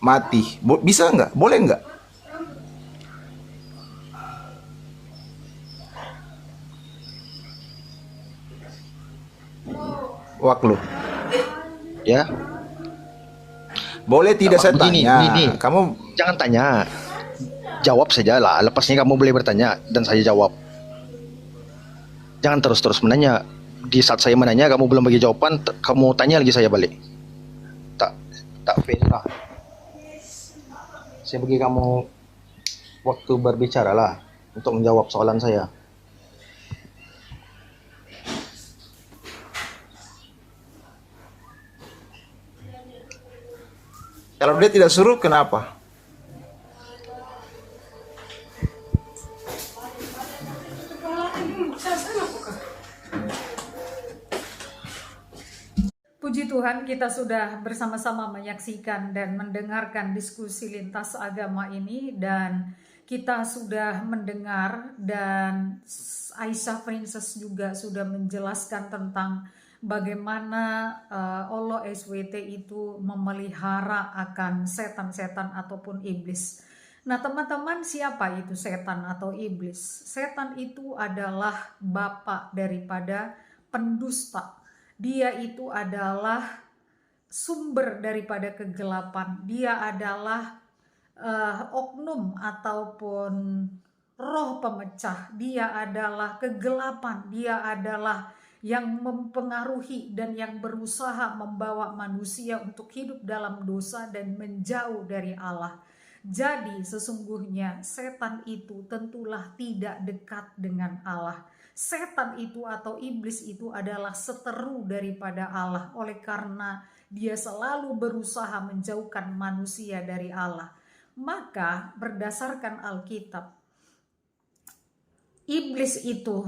[SPEAKER 5] mati, bisa nggak? Boleh nggak? Waklu.
[SPEAKER 16] Ya.
[SPEAKER 5] Boleh tidak saya tanya?
[SPEAKER 16] Begini.
[SPEAKER 5] Kamu
[SPEAKER 16] jangan tanya. Jawab saja lah. Lepasnya kamu boleh bertanya dan saya jawab. Jangan terus-terus menanya. Di saat saya menanya kamu belum bagi jawaban, kamu tanya lagi saya balik. Tak fair lah. Saya bagi kamu waktu berbicara lah untuk menjawab soalan saya.
[SPEAKER 5] Kalau dia tidak suruh, kenapa?
[SPEAKER 1] Puji Tuhan, kita sudah bersama-sama menyaksikan dan mendengarkan diskusi lintas agama ini, dan kita sudah mendengar dan Aisyah Princess juga sudah menjelaskan tentang bagaimana Allah SWT itu memelihara akan setan-setan ataupun iblis. Nah teman-teman, siapa itu setan atau iblis? Setan itu adalah bapa daripada pendusta. Dia itu adalah sumber daripada kegelapan. Dia adalah oknum ataupun roh pemecah. Dia adalah kegelapan. Dia adalah yang mempengaruhi dan yang berusaha membawa manusia untuk hidup dalam dosa dan menjauh dari Allah. Jadi sesungguhnya setan itu tentulah tidak dekat dengan Allah. Setan itu atau iblis itu adalah seteru daripada Allah, oleh karena dia selalu berusaha menjauhkan manusia dari Allah. Maka berdasarkan Alkitab, iblis itu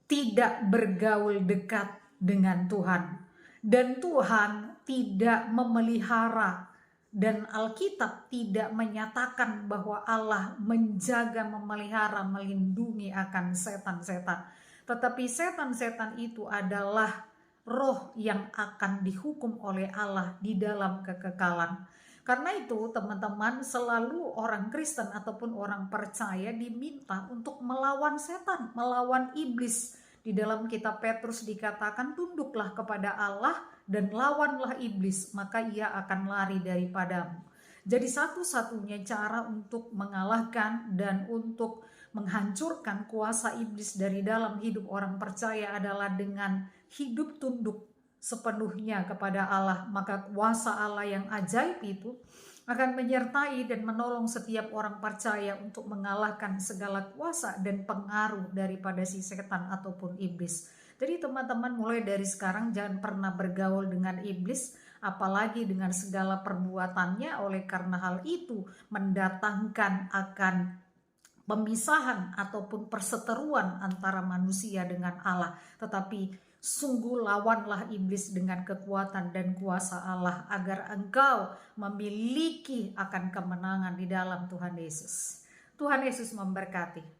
[SPEAKER 1] tidak bergaul dekat dengan Tuhan, dan Tuhan tidak memelihara, dan Alkitab tidak menyatakan bahwa Allah menjaga, memelihara, melindungi akan setan-setan. Tetapi setan-setan itu adalah roh yang akan dihukum oleh Allah di dalam kekekalan. Karena itu teman-teman, selalu orang Kristen ataupun orang percaya diminta untuk melawan setan, melawan iblis. Di dalam kitab Petrus dikatakan, tunduklah kepada Allah dan lawanlah iblis, maka ia akan lari daripadamu. Jadi satu-satunya cara untuk mengalahkan dan untuk menghancurkan kuasa iblis dari dalam hidup orang percaya adalah dengan hidup tunduk sepenuhnya kepada Allah. Maka kuasa Allah yang ajaib itu akan menyertai dan menolong setiap orang percaya untuk mengalahkan segala kuasa dan pengaruh daripada si setan ataupun iblis. Jadi teman-teman, mulai dari sekarang jangan pernah bergaul dengan iblis, apalagi dengan segala perbuatannya, oleh karena hal itu mendatangkan akan pemisahan ataupun perseteruan antara manusia dengan Allah. Tetapi sungguh lawanlah iblis dengan kekuatan dan kuasa Allah, agar engkau memiliki akan kemenangan di dalam Tuhan Yesus. Tuhan Yesus memberkati.